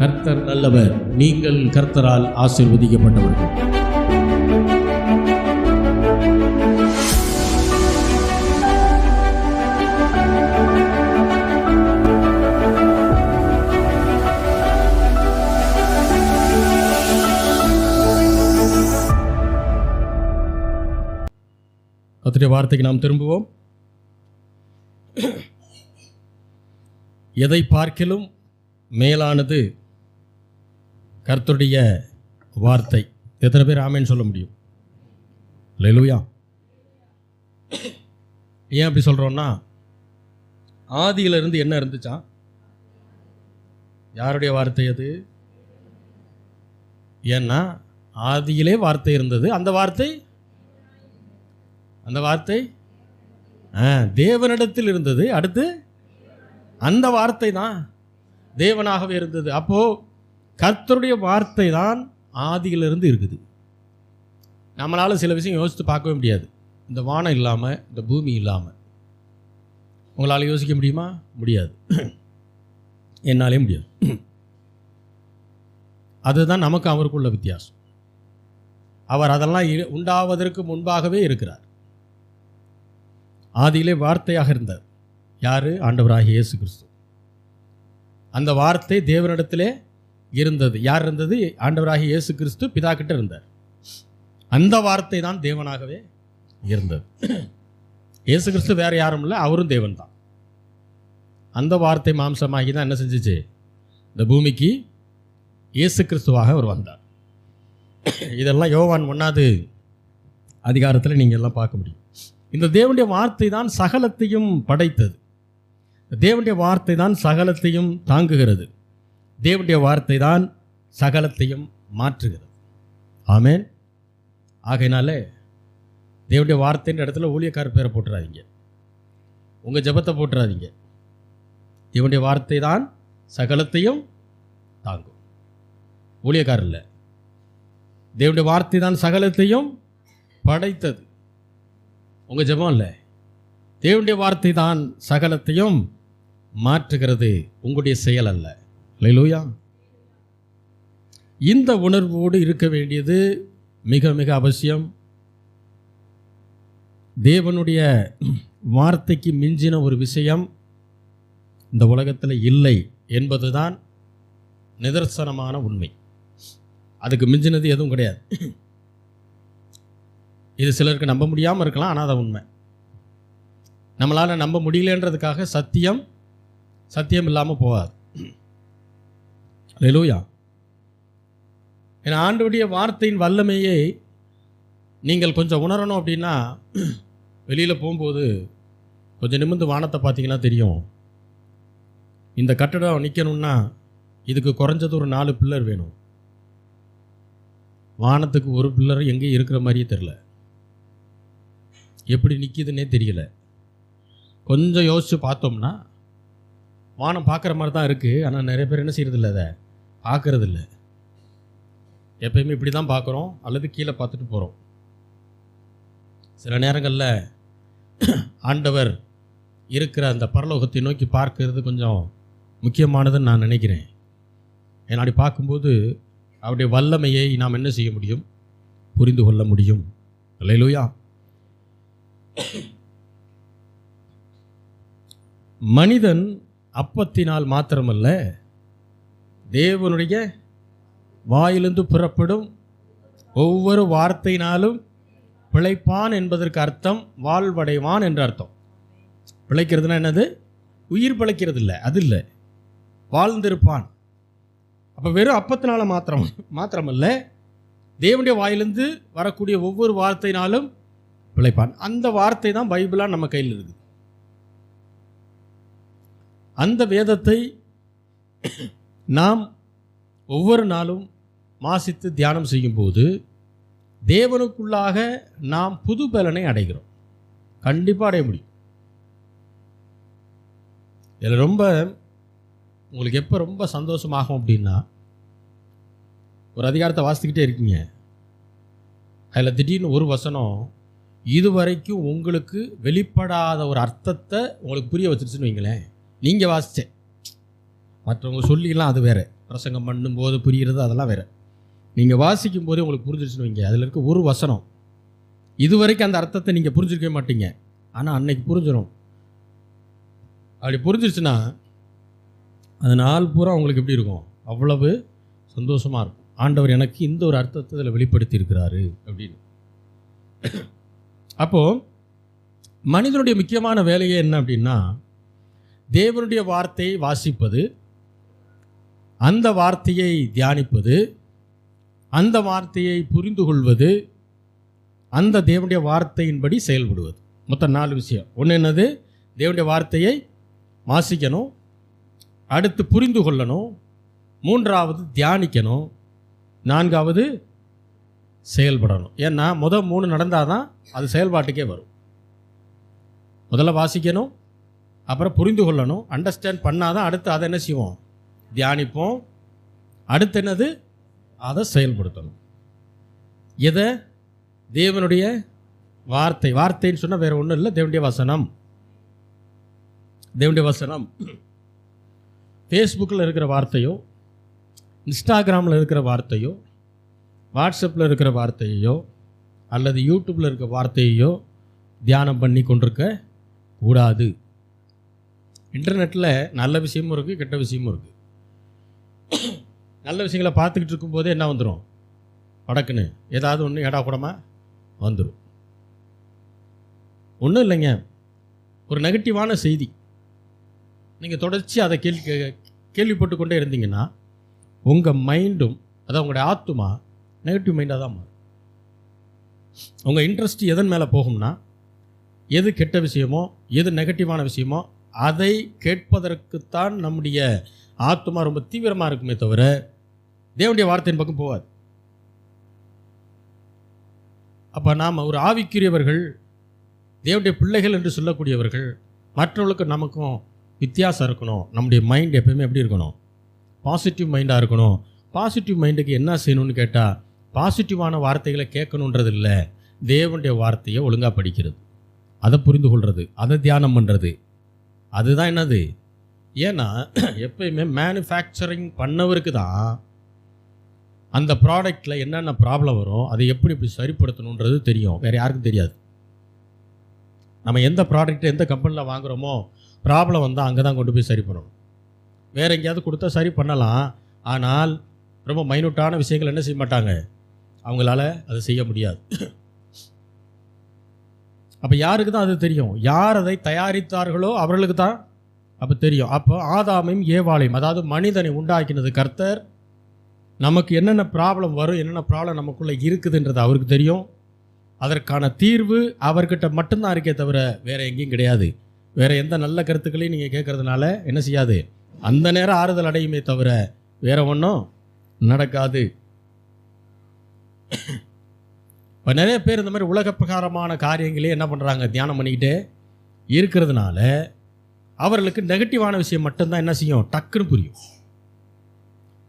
கர்த்தர் நல்லவர். நீங்கள் கர்த்தரால் ஆசீர்வதிக்கப்பட்டவர்கள். கர்த்தருடைய வார்த்தைக்கு நாம் திரும்புவோம். எதை பார்க்கிலும் மேலானது கர்த்தருடைய வார்த்தை. எத்தனை பேர் ஆமேன்னு சொல்ல முடியும்? அல்லேலூயா. ஏன் அப்படி சொல்கிறோன்னா, ஆதியிலிருந்து என்ன இருந்துச்சா? யாருடைய வார்த்தை அது? ஏன்னா ஆதியிலே வார்த்தை இருந்தது. அந்த வார்த்தை தேவனிடத்தில் இருந்தது. அடுத்து அந்த வார்த்தை தான் தேவனாகவே இருந்தது. அப்போது கர்த்தருடைய வார்த்தை தான் ஆதியிலிருந்து இருக்குது. நம்மளால் சில விஷயம் யோசித்து பார்க்கவே முடியாது. இந்த வானம் இல்லாமல், இந்த பூமி இல்லாமல் உங்களால் யோசிக்க முடியுமா? முடியாது. என்னாலே முடியாது. அதுதான் நமக்கு அவருக்குள்ள வித்தியாசம். அவர் அதெல்லாம் உண்டாவதற்கு முன்பாகவே இருக்கிறார். ஆதியிலே வார்த்தையாக இருந்தார். யார்? ஆண்டவராகிய இயேசு கிறிஸ்து. அந்த வார்த்தை தேவனிடத்திலே இருந்தது. யார் இருந்தது? ஆண்டவராகிய இயேசு கிறிஸ்து பிதா கிட்ட இருந்தார். அந்த வார்த்தை தான் தேவனாகவே இருந்தது. இயேசு கிறிஸ்து வேறு யாரும் இல்லை, அவரும் தேவன் தான். அந்த வார்த்தை மாம்சமாகி தான் என்ன செஞ்சிச்சு? இந்த பூமிக்கு இயேசு கிறிஸ்துவாக அவர் வந்தார். இதெல்லாம் யோவான் 1 அதிகாரத்தில் நீங்கள் எல்லாம் பார்க்க முடியும். இந்த தேவனுடைய வார்த்தை தான் சகலத்தையும் படைத்தது. தேவனுடைய வார்த்தை தான் சகலத்தையும் தாங்குகிறது. தேவனுடைய வார்த்தை தான் சகலத்தையும் மாற்றுகிறது. ஆமென். ஆகையினாலே தேவனுடைய வார்த்தைன்ற இடத்துல ஊழியக்காரர் பேரை போட்டுறாதீங்க, உங்கள் ஜெபத்தை போட்டுறாதீங்க. தேவனுடைய வார்த்தை தான் சகலத்தையும் தாங்கும். ஊழியக்காரர் இல்லை, தேவனுடைய வார்த்தை தான் சகலத்தையும் படைத்தது. உங்கள் ஜெபம் இல்லை, தேவனுடைய வார்த்தை தான் சகலத்தையும் மாற்றுகிறது, உங்களுடைய செயல் அல்ல. அல்லேலூயா. இந்த உணர்வோடு இருக்க வேண்டியது மிக மிக அவசியம். தேவனுடைய வார்த்தைக்கு மிஞ்சின ஒரு விஷயம் இந்த உலகத்தில் இல்லை என்பதுதான் நிதர்சனமான உண்மை. அதுக்கு மிஞ்சினது எதுவும் கிடையாது. இது சிலருக்கு நம்ப முடியாமல் இருக்கலாம், ஆனால் அது உண்மை. நம்மளால் நம்ப முடியலன்றதுக்காக சத்தியம் இல்லாமல் போகாது. அல்லேலூயா. ஏன்னா ஆண்டவருடைய வார்த்தையின் வல்லமையை நீங்கள் கொஞ்சம் உணரணும் அப்படின்னா, வெளியில் போகும்போது கொஞ்சம் நிமிர்ந்து வானத்தை பார்த்தீங்கன்னா தெரியும். இந்த கட்டடம் நிற்கணும்னா இதுக்கு குறைஞ்சது ஒரு 4 பில்லர் வேணும். வானத்துக்கு ஒரு பில்லர் எங்கேயும் இருக்கிற மாதிரியே தெரில, எப்படி நிற்கிதுன்னே தெரியல. கொஞ்சம் யோசித்து பார்த்தோம்னா வானம் பார்க்குற மாதிரி தான் இருக்குது. ஆனால் நிறைய பேர் என்ன செய்கிறதில்ல, அதை பார்க்குறதில்ல. எப்பயுமே இப்படி தான் பார்க்குறோம், அல்லது கீழே பார்த்துட்டு போகிறோம். சில நேரங்களில் ஆண்டவர் இருக்கிற அந்த பரலோகத்தை நோக்கி பார்க்கறது கொஞ்சம் முக்கியமானதுன்னு நான் நினைக்கிறேன். ஏன்னா அப்படி பார்க்கும்போது அவருடைய வல்லமையை நாம் என்ன செய்ய முடியும்? புரிந்து கொள்ள முடியும். அல்லேலூயா. மனிதன் அப்பத்தினால் மாத்திரமல்ல, தேவனுடைய வாயிலிருந்து புறப்படும் ஒவ்வொரு வார்த்தையினாலும் பிழைப்பான் என்பதற்கு அர்த்தம் வாழ்வடைவான் என்ற அர்த்தம். பிழைக்கிறதுனா என்னது? உயிர் பிழைக்கிறது இல்லை, அது இல்லை, வாழ்ந்திருப்பான். அப்போ வெறும் அப்பத்தினால மாத்திரமல்ல, தேவனுடைய வாயிலிருந்து வரக்கூடிய ஒவ்வொரு வார்த்தையினாலும் பிழைப்பான். அந்த வார்த்தை தான் பைபிளாக நம்ம கையில் இருக்குது. அந்த வேதத்தை நாம் ஒவ்வொரு நாளும் வாசித்து தியானம் செய்யும்போது தேவனுக்குள்ளாக நாம் புது பலனை அடைகிறோம். கண்டிப்பாக அடைய முடியும். இதில் ரொம்ப உங்களுக்கு எப்போ ரொம்ப சந்தோஷமாகும் அப்படின்னா, ஒரு அதிகாரத்தை வாசித்துக்கிட்டே இருக்கீங்க, அதில் திடீர்னு ஒரு வசனம் இதுவரைக்கும் உங்களுக்கு வெளிப்படாத ஒரு அர்த்தத்தை உங்களுக்கு புரிய வச்சிருச்சுன்னு வைங்களேன். நீங்கள் வாசித்தேன், மற்றவங்க சொல்லிலாம் அது வேறு, பிரசங்கம் பண்ணும்போது புரிகிறது அதெல்லாம் வேறு. நீங்கள் வாசிக்கும் போதே உங்களுக்கு புரிஞ்சிடுச்சுன்னு வைங்க, அதில் இருக்க ஒரு வசனம் இதுவரைக்கும் அந்த அர்த்தத்தை நீங்கள் புரிஞ்சிருக்கவே மாட்டீங்க, ஆனால் அன்னைக்கு புரிஞ்சிடும். அப்படி புரிஞ்சிருச்சுன்னா அது நாள் பூரா உங்களுக்கு எப்படி இருக்கும், அவ்வளவு சந்தோஷமாக இருக்கும். ஆண்டவர் எனக்கு இந்த ஒரு அர்த்தத்தை இதில் வெளிப்படுத்தி இருக்கிறாரு அப்படின்னு. அப்போது மனிதனுடைய முக்கியமான வேலையே என்ன அப்படின்னா, தேவனுடைய வார்த்தையை வாசிப்பது, அந்த வார்த்தையை தியானிப்பது, அந்த வார்த்தையை புரிந்து கொள்வது, அந்த தேவனுடைய வார்த்தையின்படி செயல்படுவது. மொத்தம் 4 விஷயம். ஒன்று என்னது? தேவனுடைய வார்த்தையை வாசிக்கணும், அடுத்து புரிந்து கொள்ளணும், 3வது தியானிக்கணும், 4வது செயல்படணும். ஏன்னா 3 நடந்தால் தான் அது செயல்பாட்டுக்கே வரும். முதல்ல வாசிக்கணும், அப்புறம் புரிந்து கொள்ளணும், அண்டர்ஸ்டாண்ட் பண்ணாதான் அடுத்து அதை என்ன செய்வோம், தியானிப்போம். அடுத்து என்னது? அதை செயல்படுத்தணும். எதை? தேவனுடைய வார்த்தை. வார்த்தைன்னு சொன்னால் வேறு ஒன்றும் இல்லை, தேவனுடைய வசனம். தேவனுடைய வசனம் ஃபேஸ்புக்கில் இருக்கிற வார்த்தையோ, இன்ஸ்டாகிராமில் இருக்கிற வார்த்தையோ, வாட்ஸ்அப்பில் இருக்கிற வார்த்தையோ, அல்லது யூடியூப்பில் இருக்கிற வார்த்தையோ தியானம் பண்ணி கொண்டிருக்க கூடாது. இன்டர்நெட்டில் நல்ல விஷயமும் இருக்குது, கெட்ட விஷயமும் இருக்குது. நல்ல விஷயங்களை பார்த்துக்கிட்டு இருக்கும்போதே என்ன வந்துடும், படக்குன்னு ஏதாவது ஒன்று ஏடா கூடமாக வந்துடும். ஒன்றும் இல்லைங்க, ஒரு நெகட்டிவான செய்தி நீங்கள் தொடர்ச்சி அதை கேள்விப்பட்டு கொண்டே இருந்தீங்கன்னா உங்கள் மைண்டும், அதாவது உங்களுடைய ஆத்துமா நெகட்டிவ் மைண்டாக தான் மாறும். உங்கள் இன்ட்ரெஸ்ட் எதன் மேலே போகும்னா, எது கெட்ட விஷயமோ, எது நெகட்டிவான விஷயமோ அதை கேட்பதற்குத்தான் நம்முடைய ஆத்துமா ரொம்ப தீவிரமாக இருக்குமே தவிர தேவனுடைய வார்த்தையின் பக்கம் போகாது. அப்போ நாம் ஒரு ஆவிக்குரியவர்கள், தேவனுடைய பிள்ளைகள் என்று சொல்லக்கூடியவர்கள், மற்றவர்களுக்கு நமக்கும் வித்தியாசம் இருக்கணும். நம்முடைய மைண்ட் எப்பயுமே எப்படி இருக்கணும், பாசிட்டிவ் மைண்டாக இருக்கணும். பாசிட்டிவ் மைண்டுக்கு என்ன செய்யணும்னு கேட்டால், பாசிட்டிவான வார்த்தைகளை கேட்கணுன்றது இல்லை, தேவனுடைய வார்த்தையை ஒழுங்காக படிக்கிறது, அதை புரிந்து கொள்வது, அதை தியானம் பண்ணுறது, அதுதான் என்னது. ஏன்னா எப்பயுமே மேனுஃபேக்சரிங் பண்ணவருக்கு தான் அந்த ப்ராடக்டில் என்னென்ன ப்ராப்ளம் வரும், அதை எப்படி சரிப்படுத்தணுன்றது தெரியும், வேறு யாருக்கும் தெரியாது. நம்ம எந்த ப்ராடக்ட் எந்த கம்பெனியில் வாங்குகிறோமோ ப்ராப்ளம் வந்தால் அங்கே தான் கொண்டு போய் சரி பண்ணணும். வேறு எங்கேயாவது கொடுத்தா சரி பண்ணலாம், ஆனால் ரொம்ப மைனூட்டான விஷயங்கள் என்ன செய்ய மாட்டாங்க, அவங்களால அதை செய்ய முடியாது. அப்போ யாருக்கு தான் அது தெரியும், யார் அதை தயாரித்தார்களோ அவர்களுக்கு தான் அப்போ தெரியும். அப்போ ஆதாமையும் ஏவாளையும், அதாவது மனிதனை உண்டாக்கினது கர்த்தர், நமக்கு என்னென்ன ப்ராப்ளம் வரும், என்னென்ன ப்ராப்ளம் நமக்குள்ளே இருக்குதுன்றது அவருக்கு தெரியும். அதற்கான தீர்வு அவர்கிட்ட மட்டும்தான் இருக்கே தவிர வேறு எங்கேயும் கிடையாது. வேறு எந்த நல்ல கருத்துக்களையும் நீங்கள் கேட்கறதுனால என்ன செய்யாது, அந்த நேரம் ஆறுதல் அடையுமே தவிர வேறு ஒன்றும் நடக்காது. இப்போ நிறைய பேர் இந்த மாதிரி உலக பிரகாரமான காரியங்களே என்ன பண்ணுறாங்க, தியானம் பண்ணிக்கிட்டே இருக்கிறதுனால அவர்களுக்கு நெகட்டிவான விஷயம் மட்டும்தான் என்ன செய்யும், டக்குன்னு புரியும்,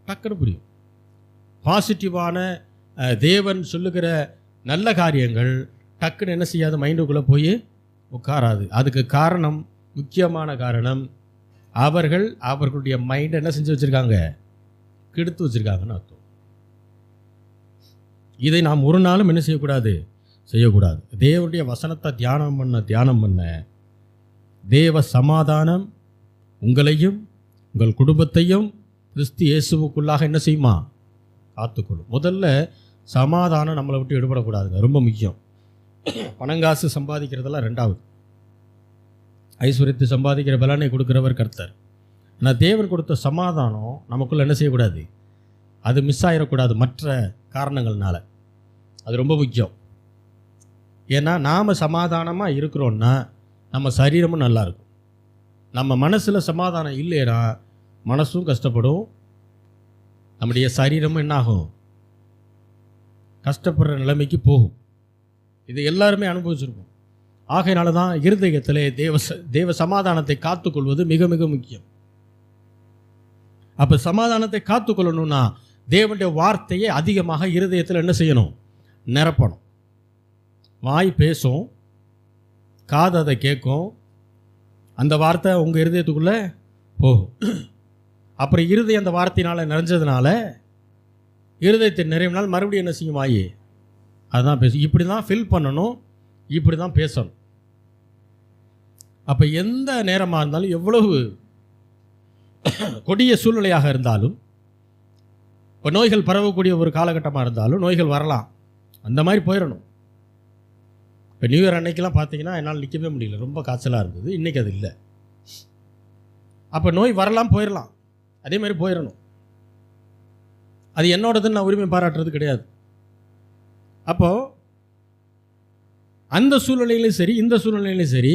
டக்குன்னு புரியும். பாசிட்டிவான தேவன் சொல்லுகிற நல்ல காரியங்கள் டக்குன்னு என்ன செய்யாது, மைண்டுக்குள்ளே போய் உட்காராது. அதுக்கு காரணம், முக்கியமான காரணம், அவர்களுடைய மைண்டை என்ன செஞ்சு வச்சுருக்காங்க, கெடுத்து வச்சுருக்காங்கன்னு அர்த்தம். இதை நாம் ஒரு நாளும் என்ன செய்யக்கூடாது. தேவனுடைய வசனத்தை தியானம் பண்ண தேவ சமாதானம் உங்களையும் உங்கள் குடும்பத்தையும் கிறிஸ்து இயேசுவுக்குள்ளாக என்ன செய்யுமா, காத்துக்கொள்ளும். முதல்ல சமாதானம் நம்மளை விட்டு எடுபடக்கூடாதுங்க, ரொம்ப முக்கியம். பணங்காசு சம்பாதிக்கிறதெல்லாம் ரெண்டாவது, ஐஸ்வர்யத்தை சம்பாதிக்கிற பலனை கொடுக்கிறவர் கர்த்தர். ஆனால் தேவன் கொடுத்த சமாதானம் நமக்குள்ளே என்ன செய்யக்கூடாது, அது மிஸ் ஆகிடக்கூடாது மற்ற காரணங்கள்னால. அது ரொம்ப முக்கியம். ஏன்னா நாம் சமாதானமாக இருக்கிறோன்னா நம்ம சரீரமும் நல்லாயிருக்கும். நம்ம மனசில் சமாதானம் இல்லைன்னா மனசும் கஷ்டப்படும், நம்முடைய சரீரமும் என்னாகும், கஷ்டப்படுற நிலைமைக்கு போகும். இது எல்லாருமே அனுபவிச்சிருக்கோம். ஆகையினால தான் இருதயத்திலே தேவ சமாதானத்தை காத்துக்கொள்வது மிக மிக முக்கியம். அப்போ சமாதானத்தை காத்துக்கொள்ளணும்னா தேவனுடைய வார்த்தையை அதிகமாக இருதயத்தில் என்ன செய்யணும், நிரப்பணும். வாய் பேசும், காது அதை கேட்கும், அந்த வார்த்தை உங்கள் இருதயத்துக்குள்ளே போகும். அப்புறம் இருதயம் அந்த வார்த்தையினால் நிறைஞ்சதுனால இருதயத்தை நிறைவினால் மறுபடியும் என்ன செய்யும் வாயி அதுதான் பேசும். இப்படி தான் ஃபில் பண்ணணும், இப்படி தான் பேசணும். அப்போ எந்த நேரமாக இருந்தாலும், எவ்வளவு கொடிய சூழ்நிலையாக இருந்தாலும், இப்போ நோய்கள் பரவக்கூடிய ஒரு காலகட்டமாக இருந்தாலும் நோய்கள் வரலாம், அந்த மாதிரி போயிடணும். இப்போ நியூ இயர் அன்னைக்கெல்லாம் பார்த்தீங்கன்னா என்னால் நிற்கவே முடியல, ரொம்ப காய்ச்சலாக இருந்தது. இன்றைக்கி அது இல்லை. அப்போ நோய் வரலாம், போயிடலாம், அதே மாதிரி போயிடணும். அது என்னோடதுன்னு நான் உரிமை பாராட்டுறது கிடையாது. அப்போது அந்த சூழ்நிலையிலையும் சரி, இந்த சூழ்நிலையிலையும் சரி,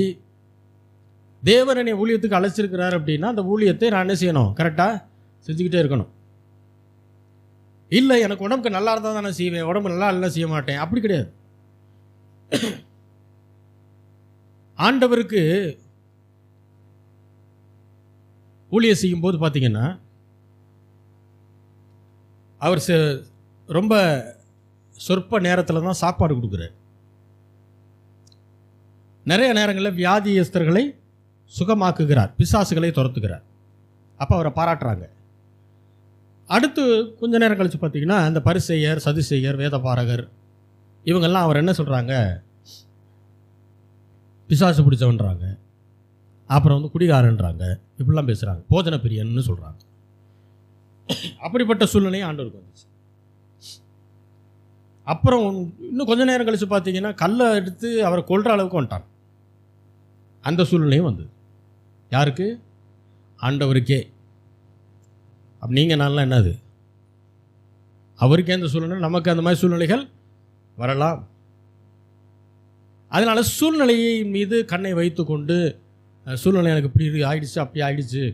தேவன் என்னை ஊழியத்துக்கு அழைச்சிருக்கிறார் அப்படின்னா அந்த ஊழியத்தை நான் என்ன செய்யணும்? கரெக்டாக செஞ்சுக்கிட்டே இருக்கணும். இல்லை எனக்கு உடம்புக்கு நல்லா இருந்தால் தான் நான் செய்வேன், உடம்பு நல்லா இல்லைன்னா செய்ய மாட்டேன், அப்படி கிடையாது. ஆண்டவருக்கு ஊழியம் செய்யும்போது பார்த்தீங்கன்னா அவர் ரொம்ப சொற்ப நேரத்தில் தான் சாப்பாடு கொடுக்குறார். நிறைய நேரங்களில் வியாதியஸ்தர்களை சுகமாக்குகிறார், பிசாசுகளை துரத்துக்கிறார். அப்போ அவரை பாராட்டுறாங்க. அடுத்து கொஞ்ச நேரம் கழித்து பார்த்தீங்கன்னா இந்த பரிசேயர், சதுசேயர், வேதபாரகர் இவங்கெல்லாம் அவர் என்ன சொல்கிறாங்க? பிசாசு பிடிச்சவன்றாங்க, அப்புறம் குடிகாரன்றாங்க, இப்படிலாம் பேசுகிறாங்க, போஜன பிரியன்னு சொல்கிறாங்க. அப்படிப்பட்ட சூழ்நிலையும் ஆண்டவருக்கு வந்துச்சு. அப்புறம் இன்னும் கொஞ்ச நேரம் கழித்து பார்த்தீங்கன்னா கல்லை எடுத்து அவரை கொல்ற அளவுக்கு வந்துட்டான். அந்த சூழ்நிலையும் வந்தது. யாருக்கு? ஆண்டவருக்கே. அப்போ நீங்கள் நல்லா என்னது? அவருக்கே அந்த சூழ்நிலை, நமக்கு அந்த மாதிரி சூழ்நிலைகள் வரலாம். அதனால் சூழ்நிலையை மீது கண்ணை வைத்து கொண்டு சூழ்நிலை எனக்கு இப்படி ஆயிடுச்சு, அப்படி ஆயிடுச்சு.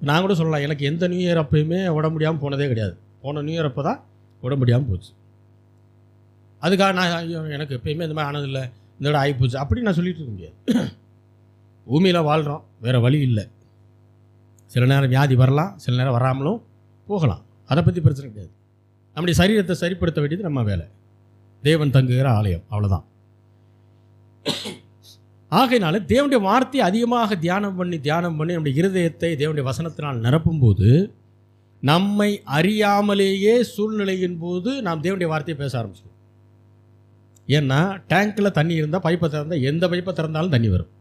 நான் கூட சொல்லலாம், எனக்கு எந்த நியூ இயர் அப்பயுமே உடம்பு முடியாமல் போனதே கிடையாது. போன நியூ இயர் அப்போ தான் உடம்பு முடியாமல் போச்சு. அதுக்காக நான் எனக்கு எப்பயுமே இந்த மாதிரி ஆனதில்லை, இந்த விட ஆகிப்போச்சு அப்படின்னு நான் சொல்லிட்டு இருக்க முடியாது. பூமியில் வாழ்கிறோம், வேறு வழி இல்லை. சில நேரம் வியாதி வரலாம், சில நேரம் வராமலும் போகலாம், அதை பற்றி பிரச்சனை கிடையாது. நம்முடைய சரீரத்தை சரிப்படுத்த வேண்டியது நம்ம வேலை. தேவன் தங்குகிற ஆலயம், அவ்வளோதான். ஆகையினால தேவனுடைய வார்த்தையை அதிகமாக தியானம் பண்ணி நம்முடைய இருதயத்தை தேவனுடைய வசனத்தினால் நிரப்பும்போது நம்மை அறியாமலேயே சூழ்நிலையின் போது நாம் தேவனுடைய வார்த்தையை பேச ஆரம்பிச்சிடும். ஏன்னா டேங்கில் தண்ணி இருந்தால் பைப்பை திறந்தால் எந்த பைப்பை திறந்தாலும் தண்ணி வரும்.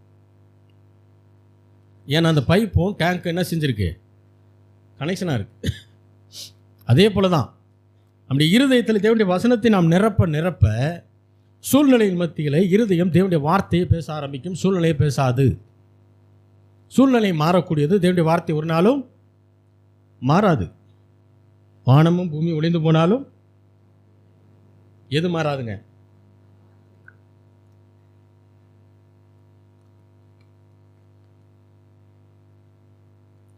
ஏன்னா அந்த பைப்பும் டேங்க் என்ன செஞ்சுருக்கு? கனெக்ஷனாக இருக்குது. அதே போல் தான் நம்முடைய இருதயத்தில் தேவனுடைய வசனத்தை நாம் நிரப்ப சூழ்நிலையின் மத்தியில் இருதயம் தேவனுடைய வார்த்தையை பேச ஆரம்பிக்கும். சூழ்நிலையை பேசாது. சூழ்நிலை மாறக்கூடியது, தேவனுடைய வார்த்தை ஒரு நாளும் மாறாது. வானமும் பூமி ஒளிந்து போனாலும் எது மாறாதுங்க?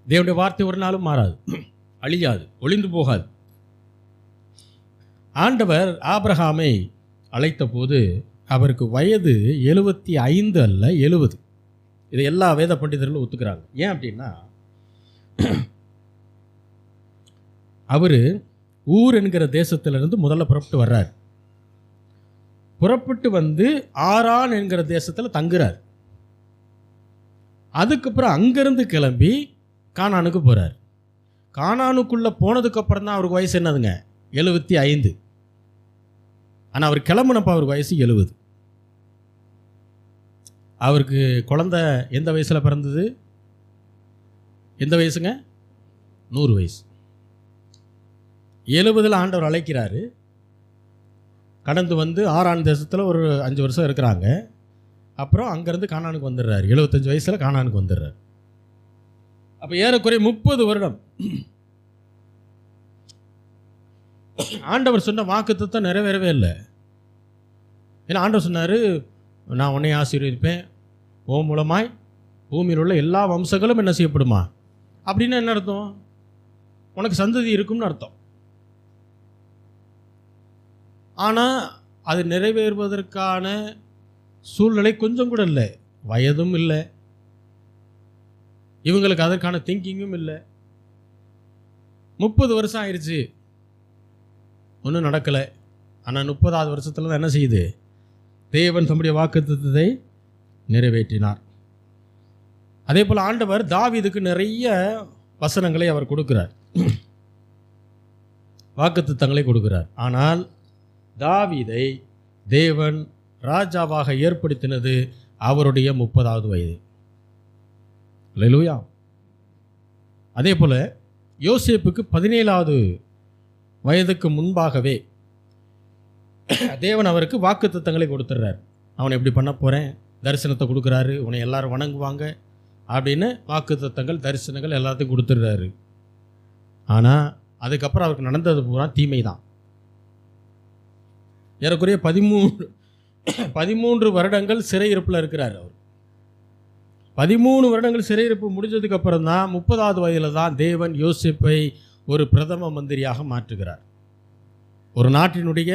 தேவனுடைய வார்த்தை ஒரு நாளும் மாறாது, அழியாது, ஒளிந்து போகாது. ஆண்டவர் ஆபிரகாமை அழைத்த போது அவருக்கு வயது 75 அல்ல 70. இதை எல்லா வேத பண்டிதர்களும் ஒத்துக்கிறாங்க. ஏன் அப்படின்னா அவர் ஊர் என்கிற தேசத்திலிருந்து முதல்ல புறப்பட்டு வர்றார். புறப்பட்டு வந்து ஆரான் என்கிற தேசத்தில் தங்குறார். அதுக்கப்புறம் அங்கிருந்து கிளம்பி கானானுக்கு போகிறார். கானானுக்குள்ளே போனதுக்கப்புறம் தான் அவருக்கு வயசு என்னதுங்க? 75. ஆனால் அவர் கிளம்புனப்போ அவருக்கு வயசு 70. அவருக்கு குழந்தை எந்த வயசில் பிறந்தது? எந்த வயசுங்க? 100 வயசு. 70 ஆண்டவர் அழைக்கிறாரு. கடந்து வந்து ஆரான் தேசத்தில் ஒரு 5 வருஷம் இருக்கிறாங்க. அப்புறம் அங்கேருந்து கானானுக்கு வந்துடுறாரு. 75 வயசில் கானானுக்கு வந்துடுறாரு. அப்போ ஏறக்குறைய 30 வருடம் ஆண்டவர் சொன்ன வாக்குத்தத்தம் நிறைவேறவே இல்லை. ஏன்னா ஆண்டவர் சொன்னார், நான் உன்னை ஆசீர்வதிப்பேன், உன் மூலமாய் பூமியில் உள்ள எல்லா வம்சங்களும் என்ன செய்யப்படுமா? அப்படின்னா என்ன அர்த்தம்? உனக்கு சந்ததி இருக்கும்னு அர்த்தம். ஆனால் அது நிறைவேறுவதற்கான சூழ்நிலை கொஞ்சம் கூட இல்லை. வயதும் இல்லை, இவங்களுக்கு அதற்கான திங்கிங்கும் இல்லை. 30 வருஷம் ஆயிடுச்சு, ஒன்றும் நடக்கலை. ஆனால் 30வது வருஷத்தில் தான் என்ன செய்யுது? தேவன் தம்முடைய வாக்குத்தத்தத்தை நிறைவேற்றினார். அதே போல் ஆண்டவர் தாவீதுக்கு நிறைய வசனங்களை அவர் கொடுக்கிறார், வாக்குத்தத்தங்களை கொடுக்கிறார். ஆனால் தாவீதை தேவன் ராஜாவாக ஏற்படுத்தினது அவருடைய 30வது வயது. அல்லேலூயா. அதே போல யோசேப்புக்கு 17வது வயதுக்கு முன்பாகவே தேவன் அவருக்கு வாக்குத்தத்தங்களை கொடுத்துட்றார். அவனை எப்படி பண்ண போகிறேன், தரிசனத்தை கொடுக்குறாரு, உன்னை எல்லாரும் வணங்குவாங்க அப்படின்னு வாக்குத்தத்தங்கள் தரிசனங்கள் எல்லாத்தையும் கொடுத்துட்றாரு. ஆனால் அதுக்கப்புறம் அவருக்கு நடந்தது பூரா தீமை தான். ஏறக்குறைய 13 வருடங்கள் சிறையிருப்பில் இருக்கிறார். அவர் 13 வருடங்கள் சிறையிருப்பு முடிஞ்சதுக்கப்புறம் தான் 30வது வயதில் தான் தேவன் யோசேப்பை ஒரு பிரதம மந்திரியாக மாற்றுகிறார். ஒரு நாட்டினுடைய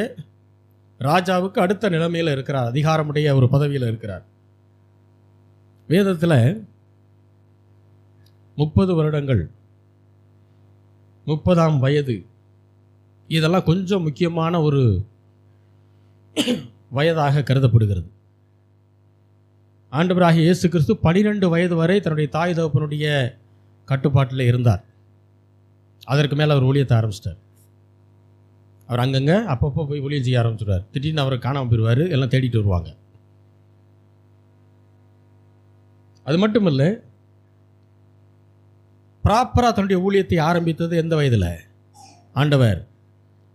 ராஜாவுக்கு அடுத்த நிலைமையில் இருக்கிறார், அதிகாரமுடைய ஒரு பதவியில் இருக்கிறார். வேதத்தில் 30 வருடங்கள் 30ஆம் வயது இதெல்லாம் கொஞ்சம் முக்கியமான ஒரு வயதாக கருதப்படுகிறது. ஆண்டவராகிய இயேசு கிறிஸ்து 12 வயது வரை தன்னுடைய தாய் தகப்பனுடைய கட்டுப்பாட்டில் இருந்தார். அதற்கு மேலே அவர் ஊழியத்தை ஆரம்பிச்சிட்டார். அவர் அங்கங்கே அப்பப்போ போய் ஊழியம் செய்ய ஆரம்பிச்சிடுவார். திடீர்னு அவரை காணாமல் போயிடுவார், எல்லாம் தேடிட்டு வருவாங்க. அது மட்டும் இல்லை, ப்ராப்பராக தன்னுடைய ஊழியத்தை ஆரம்பித்தது எந்த வயதில்? ஆண்டவர்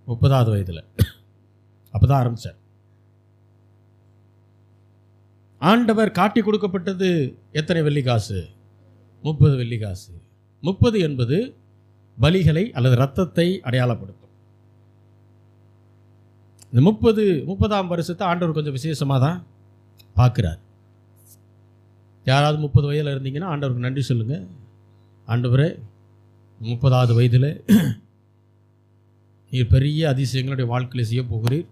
30வது வயதில் அப்போ தான் ஆரம்பித்தார். ஆண்டவர் காட்டி கொடுக்கப்பட்டது எத்தனை வெள்ளிக்காசு? 30 வெள்ளிக்காசு. 30 என்பது பலிகளை அல்லது இரத்தத்தை அடையாளப்படுத்தும். இந்த 30ஆம் வருஷத்தை ஆண்டவர் கொஞ்சம் விசேஷமாக தான் பார்க்குறார். யாராவது 30 வயதில் இருந்தீங்கன்னா ஆண்டவருக்கு நன்றி சொல்லுங்கள். ஆண்டவரே, 30வது வயதில் நீர் பெரிய அதிசயங்களுடைய வாழ்க்கையில் செய்ய போகிறீர்,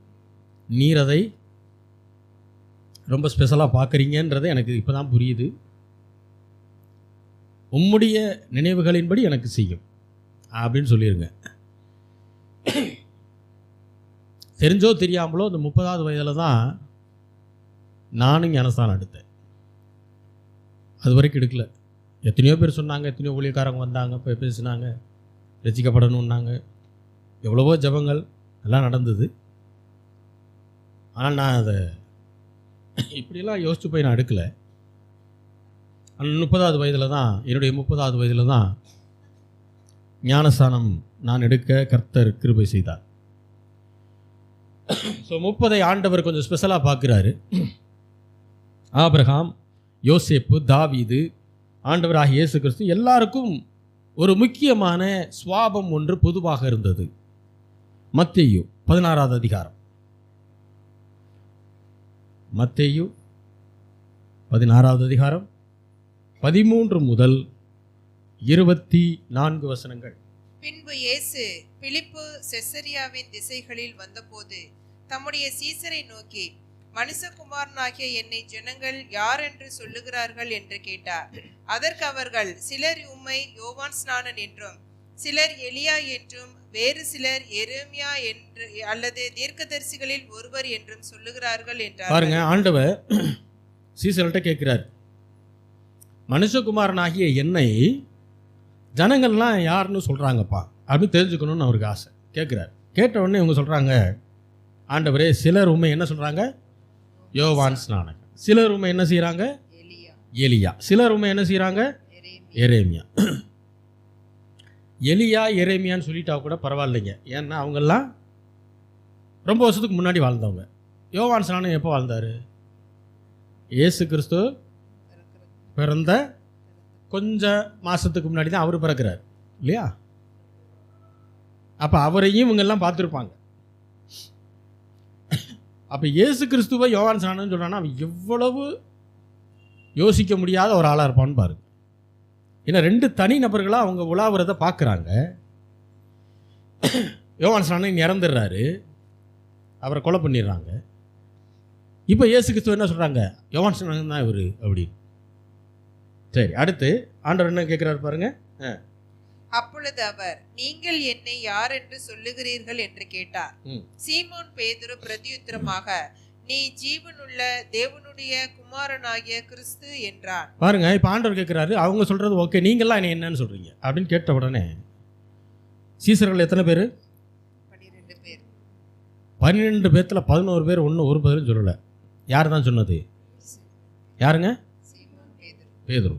நீர் அதை ரொம்ப ஸ்பெஷலாக பார்க்குறீங்கன்றது எனக்கு இப்போ தான் புரியுது. உம்முடைய நினைவுகளின்படி எனக்கு செய்யும் அப்படின்னு சொல்லிடுங்க. தெரிஞ்சோ தெரியாமலோ இந்த 30வது வயதில் தான் நானும் ஞானஸ்தானம் எடுத்தேன். அது வரைக்கும் எடுக்கல. எத்தனையோ பேர் சொன்னாங்க, எத்தனையோ ஊழியக்காரங்க வந்தாங்க, இப்போ பேசினாங்க, ரசிக்கப்படணுன்னாங்க, எவ்வளவோ ஜபங்கள் எல்லாம் நடந்தது. ஆனால் நான் அதை இப்படிலாம் யோசிச்சு போய் நான் எடுக்கலை. ஆனால் 30வது வயதில் தான், என்னுடைய 30வது வயதில் தான் ஞானஸ்தானம் நான் எடுக்க கர்த்தர் கிருபை செய்தார். ஸோ 30ஐ ஆண்டவர் கொஞ்சம் ஸ்பெஷலாக பார்க்குறாரு. ஆபிரகாம், யோசேப்பு, தாவீது, ஆண்டவராகிய இயேசு கிறிஸ்து எல்லாருக்கும் ஒரு முக்கியமான சுவாபம் ஒன்று பொதுவாக இருந்தது. மத்தேயு 16வது அதிகாரம், மத்தேயு 16வது அதிகாரம் 13 முதல் 24 வசனங்கள். பின்பு இயேசு பிலிப்பு செசரியாவின் திசைகளில் வந்தபோது தம்முடைய சீசரை நோக்கி, மனுஷகுமாரனாகிய என்னை ஜனங்கள் யார் என்று சொல்லுகிறார்கள் என்று கேட்டார். அதற்கு அவர்கள், சிலர் உம்மை யோவான் ஸ்நானன் என்றும், சிலர் எலியா என்றும், வேறு சிலர் எரேமியா என்று அல்லது தீர்க்கதரிசிகளில் ஒருவர் என்றும் சொல்லுகிறார்கள் என்றார். பாருங்க, ஆண்டவர் சீசர்கிட்ட கேட்கிறார், மனுஷகுமாரனாகிய என்னை ஜனங்கள்லாம் யாருன்னு சொல்றாங்கப்பா அப்படின்னு தெரிஞ்சுக்கணும்னு அவருக்கு ஆசை. கேட்கிறார். கேட்ட உடனே இவங்க சொல்றாங்க, ஆண்டவரே, சிலர் உண்மை என்ன சொல்றாங்க? யோவான் ஸ்நானன். சிலர் உண்மை என்ன செய்யறாங்க? எலியா. சிலர் உண்மை என்ன செய்யறாங்க? எரேமியா. எலியா எரேமியான்னு சொல்லிட்டா கூட பரவாயில்லைங்க, ஏன்னா அவங்கெல்லாம் ரொம்ப வருஷத்துக்கு முன்னாடி வாழ்ந்தவங்க. யோவான் ஸ்நானன் எப்போ வாழ்ந்தார்? இயேசு கிறிஸ்து பிறந்த கொஞ்சம் மாதத்துக்கு முன்னாடி தான் அவர் பிறக்கிறார் இல்லையா? அப்போ அவரையும் இவங்கெல்லாம் பார்த்துருப்பாங்க. அப்போ இயேசு கிறிஸ்துவை யோவான் ஸ்நானன் சொல்கிறான்னா அவன் எவ்வளவு யோசிக்க முடியாத ஒரு ஆளாக இருப்பான்னு பாருங்க. ஏன்னா 2 தனி நபர்களாக அவங்க உலாவுறதை பார்க்குறாங்க. யோவான் ஸ்நானன் இறந்துடுறாரு, அவரை கொலை பண்ணிடுறாங்க. இப்போ இயேசு கிறிஸ்துவ என்ன சொல்கிறாங்க? யோவான் ஸ்நானன் தான் இவர் அப்படின்னு. சரி, அடுத்து ஆண்டவர் என்ன கேட்குறாரு பாருங்க. அப்பொழுது அவர், நீங்கள் என்னை யார் என்று சொல்லுகிறீர்கள் என்று கேட்டார். சீமோன் பேதுரு பிரதியுத்தரமாக, நீ ஜீவனுள்ள தேவனுடைய குமாரனாகிய கிறிஸ்து என்றான். பாருங்க, இப்போ ஆண்டவர் கேட்குறாரு, அவங்க சொல்கிறது ஓகே, நீங்கள்லாம் என்ன என்னன்னு சொல்கிறீங்க அப்படின்னு கேட்ட உடனே சீசர்கள் எத்தனை பேர்? 12 பேர். 12 பேர்த்தில் 11 பேர் ஒன்றும் ஒரு பதிலும் சொல்லலை. யார் தான் சொன்னது? யாருங்க? சீமோன் பேதுரு. பேதுரு.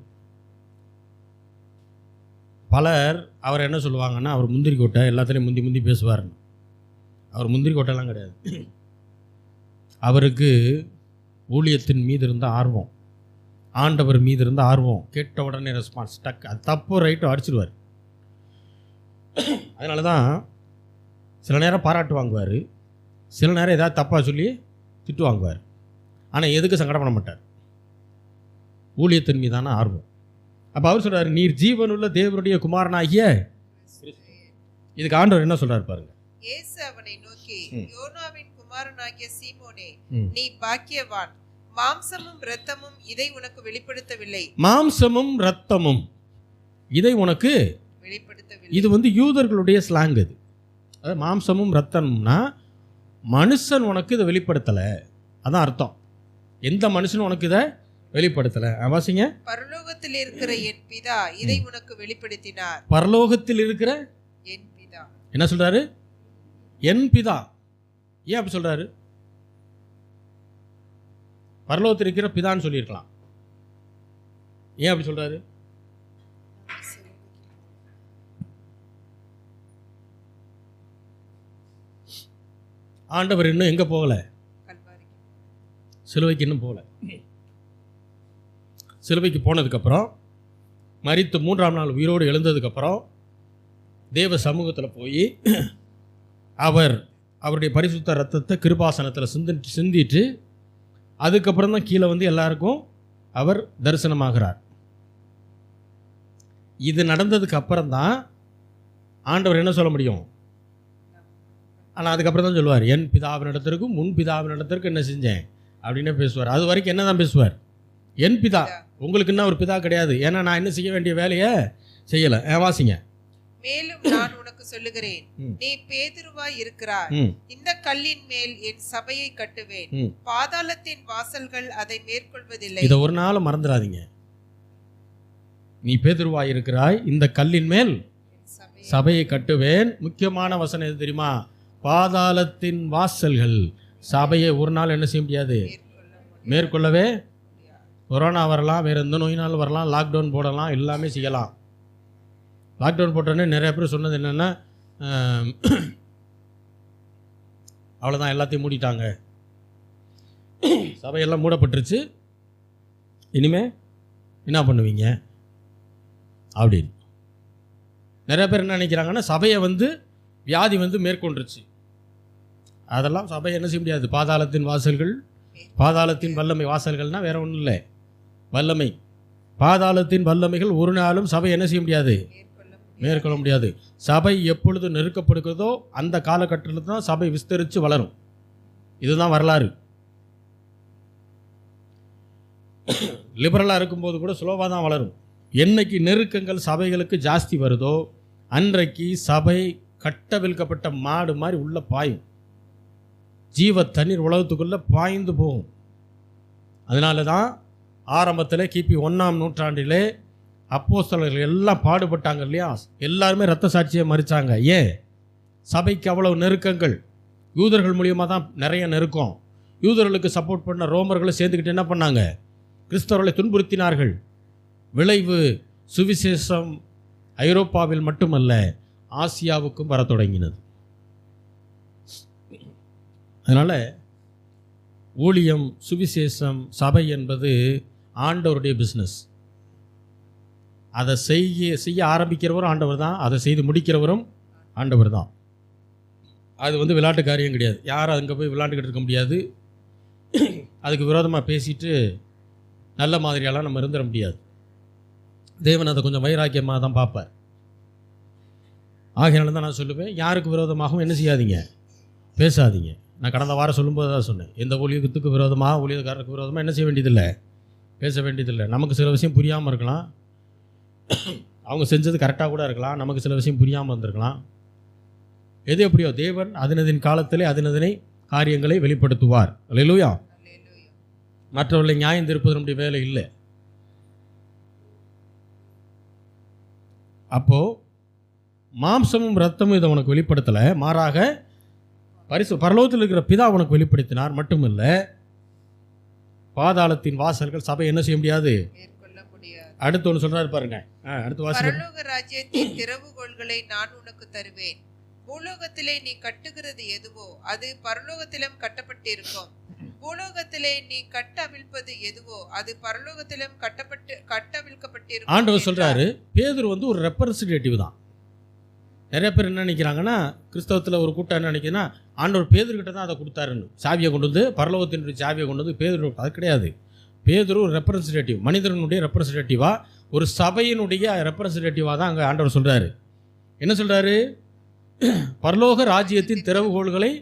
பலர் அவர் என்ன சொல்லுவாங்கன்னா, அவர் முந்திரி கொட்டை, எல்லாத்துலேயும் முந்தி முந்தி பேசுவார்னு. அவர் முந்திரி கொட்டைலாம் கிடையாது. அவருக்கு ஊழியத்தின் மீது இருந்த ஆர்வம், ஆண்டவர் மீது இருந்த ஆர்வம், கேட்ட உடனே ரெஸ்பான்ஸ் டக், அது தப்பு ரைட்டோ அடிச்சிடுவார். அதனால தான் சில நேரம் பாராட்டு வாங்குவார், சில நேரம் ஏதாவது தப்பாக சொல்லி திட்டு வாங்குவார். ஆனால் எதுக்கு சங்கடப்பட மாட்டார், ஊழியத்தின் மீதான ஆர்வம். அப்போ அவர் சொல்கிறார், நீர் ஜீவனுள்ள தேவனுடைய குமாரனாகிய. இதுக்கு ஆண்டவர் என்ன சொல்கிறார் பாருங்க. இயேசு அவனை நோக்கி, யோனாவின் குமாரனாகிய சீமோனே, நீ பாக்கியவான், மாம்சமும் இரத்தமும் இதை உனக்கு வெளிப்படுத்தவில்லை. மாம்சமும் இரத்தமும் இதை உனக்கு வெளிப்படுத்தவில்லை. இது யூதர்களுடைய ஸ்லாங். இது அதாவது மாம்சமும் இரத்தம்னா மனுஷன் உனக்கு இதை வெளிப்படுத்தலை, அதான் அர்த்தம். எந்த மனுஷனும் உனக்கு இதை வெளிப்படுத்தலை. வாசிங்க. பரலோகத்தில் இருக்கிற என் பிதா இதை உனக்கு வெளிப்படுத்தினார். பரலோகத்தில் இருக்கிற என் பிதா என்ன சொல்றாரு? என் பிதா. ஏன் அப்படி சொல்றாரு? பரலோகத்தில் இருக்கிற பிதான்னு சொல்லியிருக்கலாம். ஏன் அப்படி சொல்றாரு? ஆண்டவர் இன்னும் எங்க போகல? சிலுவைக்கு இன்னும் போகல. சிலுவைக்கு போனதுக்கப்புறம், மரித்து 3ஆம் நாள் உயிரோடு எழுந்ததுக்கப்புறம் தேவ சமூகத்தில் போய் அவருடைய பரிசுத்த ரத்தத்தை கிருபாசனத்தில் சிந்திட்டு அதுக்கப்புறம் தான் கீழே எல்லாருக்கும் அவர் தரிசனமாகிறார். இது நடந்ததுக்கு அப்புறம் தான் ஆண்டவர் என்ன சொல்ல முடியும்? ஆனால் அதுக்கப்புறம் தான் சொல்லுவார், என் பிதாவினிடத்திற்கும் முன் பிதாவினிடத்திற்கும் என்ன செஞ்சேன் அப்படின்னு பேசுவார். அது வரைக்கும் என்ன தான் பேசுவார்? என் பிதா. உங்களுக்கு என்ன ஒரு பிதா கிடையாது, ஏன்னா நான் என்ன செய்ய வேண்டிய வேலையை செய்யலை. வாசிங்க. மேலும் நான் உனக்கு சொல்லுகிறேன், நீ பேதுருவாய் இருக்கிறாய், இந்த கல்லின் மேல் என் சபையை கட்டுவேன், பாதாளத்தின் வாசல்கள் அதை மேற்கொள்வதில்லை. இதை ஒரு நாள் மறந்துடாதீங்க. நீ பேதுருவாய் இருக்கிறாய், இந்த கல்லின் மேல் சபையை கட்டுவேன். முக்கியமான வசனம் எது தெரியுமா? பாதாளத்தின் வாசல்கள் சபையை ஒரு நாள் என்ன செய்ய முடியாது, மேற்கொள்ளவே. கொரோனா வரலாம், வேறு எந்த நோயினாலும் வரலாம், லாக்டவுன் போடலாம், எல்லாமே செய்யலாம். லாக்டவுன் போட்டோன்னே நிறைய பேர் சொன்னது என்னென்னா, அவ்வளோதான், எல்லாத்தையும் மூடிட்டாங்க, சபையெல்லாம் மூடப்பட்டுருச்சு, இனிமே என்ன பண்ணுவீங்க அப்படின்னு. நிறைய பேர் என்ன நினைக்கிறாங்கன்னா, சபையை வியாதி மேற்கொண்டுருச்சு. அதெல்லாம் சபையை என்ன செய்ய முடியாது. பாதாளத்தின் வாசல்கள், பாதாளத்தின் வல்லமை. வாசல்கள்னால் வேற ஒன்றும் இல்லை, வல்லமை. பாதாளத்தின் வல்லமைகள் ஒரு நாளும் சபை என்ன செய்ய முடியாது, மேற்கொள்ள முடியாது. சபை எப்பொழுது நெருக்கப்படுகிறதோ அந்த காலகட்டத்தில் தான் சபை விஸ்தரித்து வளரும். இதுதான் வரலாறு. லிபரலாக இருக்கும்போது கூட ஸ்லோவாக தான் வளரும். என்னைக்கு நெருக்கங்கள் சபைகளுக்கு ஜாஸ்தி வருதோ அன்றைக்கு சபை கட்டவிழ்க்கப்பட்ட மாடு மாதிரி உள்ள பாயும். ஜீவ தண்ணீர் உலகத்துக்குள்ளே பாய்ந்து போகும். அதனால தான் ஆரம்பத்தில் கிபி 1ஆம் நூற்றாண்டிலே அப்போஸ்தலர்கள் எல்லாம் பாடுபட்டாங்க இல்லையா? எல்லாருமே இரத்த சாட்சியை மறிச்சாங்க. ஏன்? சபைக்கு அவ்வளவு நெருக்கங்கள். யூதர்கள் மூலியமாக தான் நிறைய நெருக்கம். யூதர்களுக்கு சப்போர்ட் பண்ண ரோமர்களை சேர்ந்துக்கிட்டு என்ன பண்ணாங்க? கிறிஸ்தவர்களை துன்புறுத்தினார்கள். விளைவு சுவிசேஷம் ஐரோப்பாவில் மட்டுமல்ல, ஆசியாவுக்கும் வர தொடங்கினது. அதனால் ஊழியம், சுவிசேஷம், சபை என்பது ஆண்டவருடைய பிஸ்னஸ். அதை செய்ய ஆரம்பிக்கிறவரும் ஆண்டவர் தான், அதை செய்து முடிக்கிறவரும் ஆண்டவர் தான். அது விளையாட்டு காரியம் கிடையாது. யாரும் அங்கே போய் விளையாண்டுக்கிட்டு இருக்க முடியாது. அதுக்கு விரோதமாக பேசிட்டு நல்ல மாதிரியெல்லாம் நம்ம இருந்துட முடியாது. தேவன் அதை கொஞ்சம் வைராக்கியமாக தான் பார்ப்பார். ஆகையினால தான் நான் சொல்லுவேன், யாருக்கு விரோதமாகவும் என்ன செய்யாதீங்க, பேசாதீங்க. நான் கடந்த வாரம் சொல்லும்போது தான் சொன்னேன், எந்த ஊழியத்துக்கு விரோதமாக, ஊழியக்காரருக்கு விரோதமாக என்ன செய்ய வேண்டியதில்லை, பேச வேண்டியதில்லை. நமக்கு சில விஷயம் புரியாமல் இருக்கலாம், அவங்க செஞ்சது கரெக்டாக கூட இருக்கலாம், நமக்கு சில விஷயம் புரியாமல் இருந்திருக்கலாம். எது எப்படியோ தேவன் அதனதின் காலத்திலே அதனதனை காரியங்களை வெளிப்படுத்துவார். அல்லேலூயா. அல்லேலூயா. மற்றவர்களை நியாயம் தீர்ப்பது நம்முடைய வேலை இல்லை. அப்போ மாம்சமும் இரத்தமும் இதை உனக்கு வெளிப்படுத்தலை, மாறாக பரலோகத்தில் இருக்கிற பிதா உனக்கு வெளிப்படுத்தினார். மட்டுமில்ல, பாதாளத்தின் வாசல்கள் சபை என்ன செய்ய முடியாது, மேற்கொள்ள முடியாது. அடுத்து ஒன்று சொல்றாரு பாருங்க. அடுத்து வாசிங்க. பரலோக ராஜ்யத்தின் திறவுகோல்களை நான் உனக்கு தருவேன். பூலோகத்திலே நீ கட்டுகிறது எதுவோ அது பரலோகத்திலும் கட்டப்பட்டிருக்கும். பூலோகத்திலே நீ கட்டவிழ்ப்பது எதுவோ அது பரலோகத்திலும் கட்டவிழ்க்கப்பட்டிருக்கும். ஆண்டவர் சொல்றாரு, பேதுரு ஒரு ரெப்ரசன்டேட்டிவ் தான். நிறைய பேர் என்ன நினைக்கிறாங்கன்னா, கிறிஸ்தவத்தில் ஒரு கூட்டம் என்ன நினைக்கிறதுன்னா, ஆண்டவர் பேதுருக்கிட்ட தான் அதை கொடுத்தாருன்னு, சாவியை கொண்டு வந்து, பரலோகத்தினுடைய சாவியை கொண்டு வந்து பேதுரு. அது கிடையாது. பேதுரு ஒரு ரெப்ரசன்டேட்டிவ், மனிதனுடைய ரெப்ரசன்டேட்டிவாக, ஒரு சபையினுடைய ரெப்ரசன்டேட்டிவாக தான் அங்கே ஆண்டவர் சொல்கிறாரு. என்ன சொல்கிறாரு? பரலோக ராஜ்யத்தின் திறவுகோள்களை,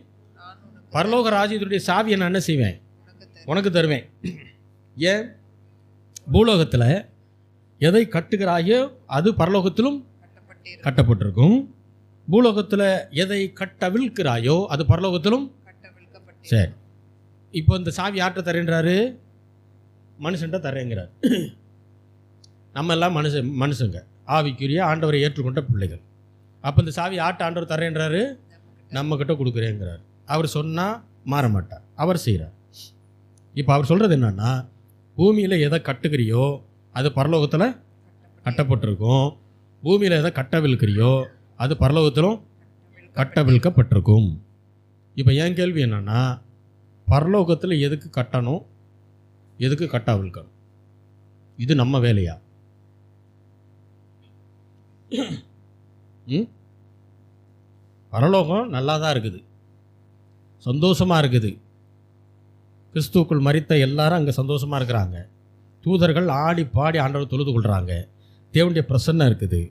பரலோக ராஜ்யத்தினுடைய சாவியை நான் என்ன செய்வேன், உனக்கு தருவேன். ஏன்? பூலோகத்தில் எதை கட்டுகிறாயோ அது பரலோகத்திலும் கட்டப்பட்டிருக்கும். பூலோகத்தில் எதை கட்டவிழ்க்கிறாயோ அது பரலோகத்திலும். சரி, இப்போ இந்த சாவி யார்கிட்ட தரேன்றாரு? மனுஷன்ட்ட தரேங்கிறார். நம்ம எல்லாம் மனுஷங்க, ஆவிக்குரிய ஆண்டவரை ஏற்றுக்கொண்ட பிள்ளைகள். அப்போ இந்த சாவி யார்கிட்ட ஆண்டவர் தரேன்றாரு? நம்மக்கிட்ட கொடுக்குறேங்கிறார். அவர் சொன்னால் மாற மாட்டார், அவர் செய்கிறார். இப்போ அவர் சொல்கிறது என்னன்னா, பூமியில் எதை கட்டுக்கிறியோ அது பரலோகத்தில் கட்டப்பட்டிருக்கும். பூமியில் எதை கட்டவிழ்க்கிறியோ அது பரலோகத்திலும் கட்டவிழ்க்கப்பட்டிருக்கும். இப்போ என் கேள்வி என்னன்னா, பரலோகத்தில் எதுக்கு கட்டணும், எதுக்கு கட்டவிழ்க்கணும்? இது நம்ம வேலையா? பரலோகம் நல்லா தான் இருக்குது, சந்தோஷமாக இருக்குது. கிறிஸ்துவுக்குள் மரித்த எல்லாரும் அங்கே சந்தோஷமாக இருக்கிறாங்க. தூதர்கள் ஆடி பாடி ஆண்டவர் தொழுது கொள்கிறாங்க. தேவனுடைய பிரசன்னம் இருக்குது,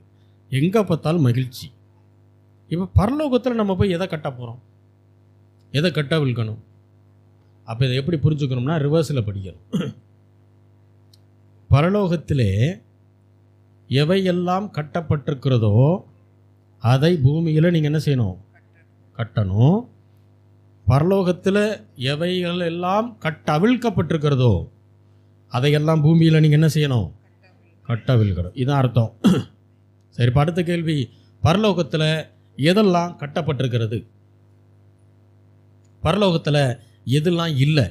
எங்கே பார்த்தாலும் மகிழ்ச்சி. இப்போ பரலோகத்தில் நம்ம போய் எதை கட்ட போகிறோம், எதை கட்டவிழ்க்கணும்? அப்போ இதை எப்படி புரிஞ்சுக்கணும்னா, ரிவர்ஸில் படிக்கணும். பரலோகத்திலே எவையெல்லாம் கட்டப்பட்டிருக்கிறதோ அதை பூமியில் நீங்கள் என்ன செய்யணும், கட்டணும். பரலோகத்தில் எவைகள் எல்லாம் கட்டவிழ்க்கப்பட்டிருக்கிறதோ அதையெல்லாம் பூமியில் நீங்கள் என்ன செய்யணும், கட்டவிழ்க்கணும். இதுதான் அர்த்தம். சரி, அடுத்த கேள்வி, பரலோகத்தில் எதெல்லாம் கட்டப்பட்டிருக்கிறது? பரலோகத்தில் எதெல்லாம் இல்லை?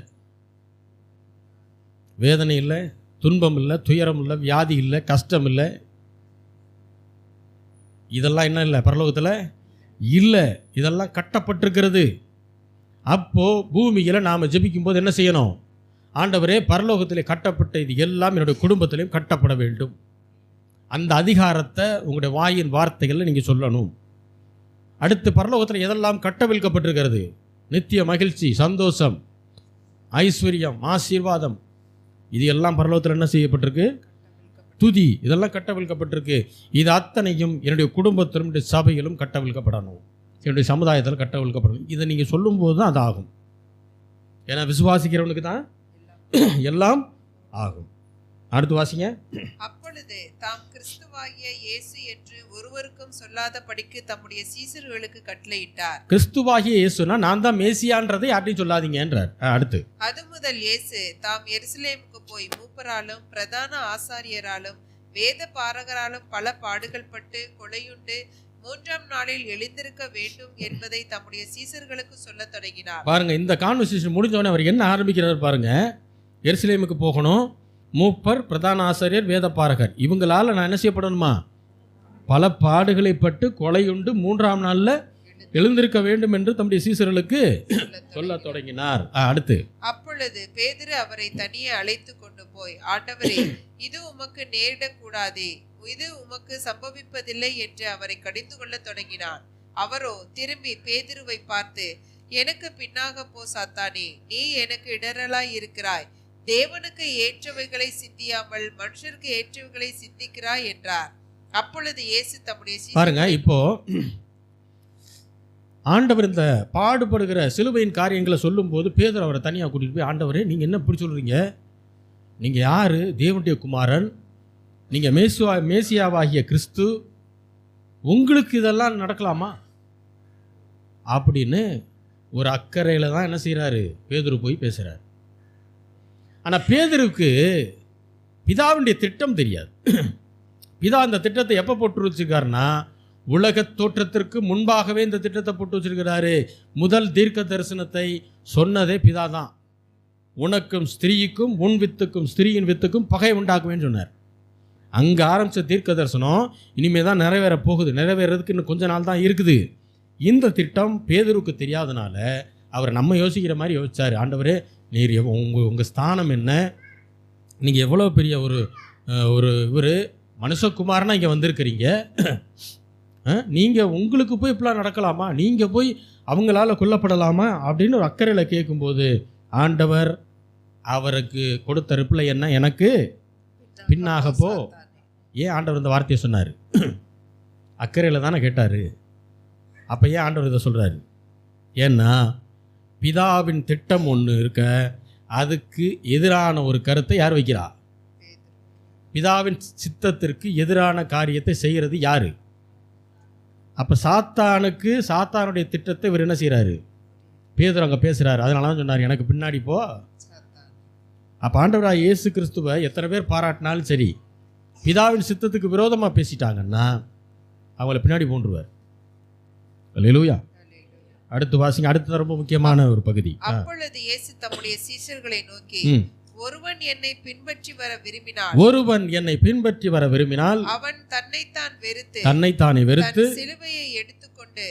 வேதனை இல்லை, துன்பம் இல்லை, துயரம் இல்லை, வியாதி இல்லை, கஷ்டம் இல்லை. இதெல்லாம் என்ன இல்லை பரலோகத்தில்? இல்லை. இதெல்லாம் கட்டப்பட்டிருக்கிறது. அப்போது பூமியில் நாம் ஜெபிக்கும் போது என்ன செய்யணும்? ஆண்டவரே, பரலோகத்திலே கட்டப்பட்ட இது எல்லாம் என்னுடைய குடும்பத்திலையும் கட்டப்பட வேண்டும். அந்த அதிகாரத்தை உங்களுடைய வாயின் வார்த்தைகளில் நீங்கள் சொல்லணும். அடுத்து, பரலோகத்தில் எதெல்லாம் கட்டவிழ்க்கப்பட்டிருக்கிறது? நித்திய மகிழ்ச்சி, சந்தோஷம், ஐஸ்வர்யம், ஆசீர்வாதம், இது எல்லாம் பரலோகத்தில் என்ன செய்யப்பட்டிருக்கு? துதி, இதெல்லாம் கட்டவிழ்க்கப்பட்டிருக்கு. இது அத்தனையும் என்னுடைய குடும்பத்திலும் என்னுடைய சபையிலும் கட்டவிழ்க்கப்படணும், என்னுடைய சமுதாயத்தில் கட்டவிழ்க்கப்படணும். இதை நீங்கள் சொல்லும்போது தான் அது ஆகும். ஏன்னா விசுவாசிக்கிறவனுக்கு தான் எல்லாம் ஆகும். அடுத்து வாசிங்க. அப்பொழுது தாம் கிறிஸ்துவாகிய இயேசு என்று ஒருவருக்கும் சொல்லாதபடிக்கு தம்முடைய சீசர்களுக்கு கட்டளையிட்டார். கிறிஸ்துவாகிய இயேசுனா நான் தான் மேசியான்றதை யார்ட்டையும் சொல்லாதீங்கன்றார். அடுத்து, அது முதல் இயேசு தாம் எருசலேமுக்கு போய் மூப்பராலும் பிரதான ஆசாரியராலும் வேத பாரகராலும் பல பாடுகள் பட்டு கொலையுண்டு 3ஆம் நாளில் எழுந்திருக்க வேண்டும் என்பதை தம்முடைய சீசர்களுக்கு சொல்லத் தொடங்கினார். பாருங்க, இந்த கான்வர்சேஷன் முடிஞ்சவொடனே அவர் என்ன ஆரம்பிக்கிறார் பாருங்க. எருசலேமுக்கு போகணும், மூப்பர், பிரதான ஆசாரியர், வேத பாரகர், இவங்களால் நான் என்ன செய்யப்படணுமா? பல பாடுகளை பட்டு கொலையுண்டு 3ஆம் நாளில் எழுந்திருக்க வேண்டும் என்று தம்முடைய சீசர்களுக்கு சொல்ல தொடங்கினார். அடுத்து, அப்பொழுது பேதுரு அவரை தனியே அழைத்து கொண்டு போய், ஆண்டவரே, இது உமக்கு நேரிடக்கூடாதே, இது உமக்கு சம்பவிப்பதில்லை என்று அவரை கடிந்து கொள்ள தொடங்கினான். அவரோ திரும்பி பேதுருவை பார்த்து, எனக்கு பின்னாக போ சாத்தானே, நீ எனக்கு இடரலாய் இருக்கிறாய். தேவனுக்கு ஏற்றவைகளை சிந்தியாமல் மனுஷருக்கு ஏற்றவைகளை சிந்திக்கிறாய் என்றார். அப்பொழுது இயேசு தம்முடைய பாருங்க, இப்போ ஆண்டவர் இந்த பாடுபடுகிற சிலுவையின் காரியங்களை சொல்லும் போது பேதுரு அவரை தனியாக கூட்டிட்டு போய், ஆண்டவரே, நீங்க என்ன இப்படி சொல்றீங்க? நீங்க யாரு? தேவனுடைய குமாரன், நீங்க மேசியாவாகிய கிறிஸ்து, உங்களுக்கு இதெல்லாம் நடக்கலாமா அப்படின்னு ஒரு அக்கறையில் தான் என்ன செய்கிறாரு, பேதுரு போய் பேசுகிறார். ஆனால் பேதுருக்கு பிதாவுடைய திட்டம் தெரியாது. பிதா இந்த திட்டத்தை எப்போ போட்டு வச்சிருக்காருன்னா, உலக தோற்றத்திற்கு முன்பாகவே இந்த திட்டத்தை போட்டு வச்சிருக்கிறாரு. முதல் தீர்க்க தரிசனத்தை சொன்னதே பிதா தான். உனக்கும் ஸ்திரீக்கும் உன் வித்துக்கும் ஸ்திரீயின் வித்துக்கும் பகை உண்டாக்குவேன்னு சொன்னார். அங்கே ஆரம்பித்த தீர்க்க தரிசனம் இனிமேல் தான் நிறைவேற போகுது. நிறைவேறதுக்கு இன்னும் கொஞ்ச நாள் தான் இருக்குது. இந்த திட்டம் பேதுருக்கு தெரியாதனால அவர் நம்ம யோசிக்கிற மாதிரி யோசிச்சார். ஆண்டவரே, நீர் உங்கள் ஸ்தானம் என்ன, நீங்கள் எவ்வளோ பெரிய ஒரு இவர் மனுஷகுமாரனா இங்கே வந்திருக்கிறீங்க, நீங்கள் உங்களுக்கு போய் இப்படிலாம் நடக்கலாமா, நீங்கள் போய் அவங்களால கொல்லப்படலாமா அப்படின்னு ஒரு அக்கறையில் கேட்கும்போது ஆண்டவர் அவருக்கு கொடுத்த ரிப்ளை என்ன, எனக்கு பின்னாக போ. ஏன் ஆண்டவர் இந்த வார்த்தையை சொன்னார்? அக்கறையில் தானே கேட்டார். அப்போ ஏன் ஆண்டவர் இதை சொல்கிறாரு? ஏன்னா பிதாவின் திட்டம் ஒன்று இருக்க, அதுக்கு எதிரான ஒரு கருத்தை யார் வைக்கிறா? பிதாவின் சித்தத்திற்கு எதிரான காரியத்தை செய்கிறது யார்? அப்போ சாத்தானுடைய திட்டத்தை இவர் என்ன செய்கிறாரு? பேதுரு அங்கே பேசுகிறாரு. அதனால தான் சொன்னார், எனக்கு பின்னாடி போ. அப்போ ஆண்டவராக இயேசு கிறிஸ்துவை எத்தனை பேர் பாராட்டினாலும் சரி, பிதாவின் சித்தத்துக்கு விரோதமாக பேசிட்டாங்கன்னா அவங்கள பின்னாடி போன்றுவார். அல்லேலூயா. அடுத்து வாசிங்க. அடுத்து ரொம்ப முக்கியமான ஒரு பகுதி. அப்பொழுது இயேசு தம்முடைய சீஷர்களை நோக்கி, ஒருவன் என்னை பின்பற்றி வர விரும்பினால் அவன் தன்னைத்தானே வெறுத்து சிலுவையை எடுத்துக்கொண்டு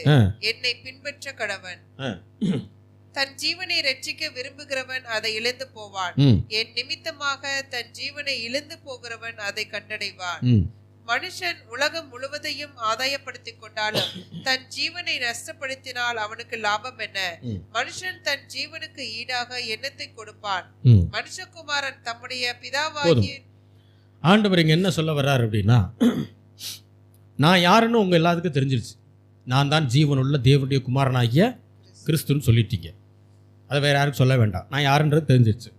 என்னை பின்பற்ற கடவன். தன் ஜீவனை ரட்சிக்க விரும்புகிறவன் அதை இழந்து போவான். என் நிமித்தமாக தன் ஜீவனை இழந்து போகிறவன் அதை கண்டடைவான். மனுஷன் உலகம் முழுவதையும் ஆதாயப்படுத்திக் கொண்டாலும் தன் ஜீவனை நஷ்டப்படுத்தினால் அவனுக்கு லாபம் என்ன? மனுஷன் தன் ஜீவனுக்கு ஈடாக எண்ணத்தை கொடுப்பான். மனுஷகுமாரன் தம்முடைய பிதாவாகிய ஆண்டவர் இங்க என்ன சொல்ல வர்றார் அப்படின்னா, நான் யாருன்னு உங்க எல்லாத்துக்கும் தெரிஞ்சிருச்சு. நான் தான் ஜீவனுள்ள தேவனுடைய குமாரனாகிய கிறிஸ்துன்னு சொல்லிட்டீங்க. அதை வேற யாருக்கும் சொல்ல வேண்டாம். நான் யாருன்றது தெரிஞ்சிருச்சு.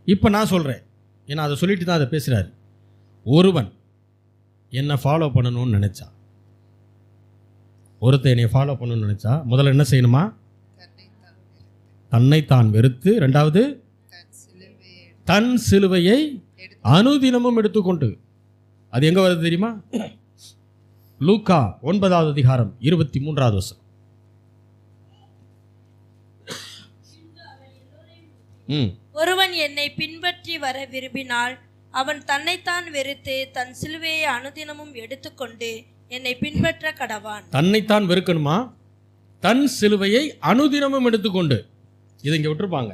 இப்போ நான் சொல்கிறேன், ஏன்னா அதை சொல்லிட்டு தான் அதை பேசுகிறாரு. ஒருவன் என்னை ஃபாலோ பண்ணணும்னு நினச்சா, ஒருத்தர் என்னை ஃபாலோ பண்ணணும்னு நினச்சா முதல்ல என்ன செய்யணுமா? தன்னைத்தான் வெறுத்து, ரெண்டாவது தன் சிலுவையை அனுதினமும் எடுத்துக்கொண்டு. அது எங்கே வருது தெரியுமா? லூக்கா 9வது அதிகாரம் 23வது வசனம். ஒருவன் என்னை பின்பற்றி வர விரும்பினால் அவன் தன்னைத்தான் வெறுத்து தன் சிலுவையை அனுதினமும் எடுத்துக்கொண்டு என்னை பின்பற்ற கடவான். தன்னைத்தான் வெறுக்கணுமா? தன் சிலுவையை அனுதினமும் எடுத்துக்கொண்டு. இதை இங்கே விட்டுருப்பாங்க.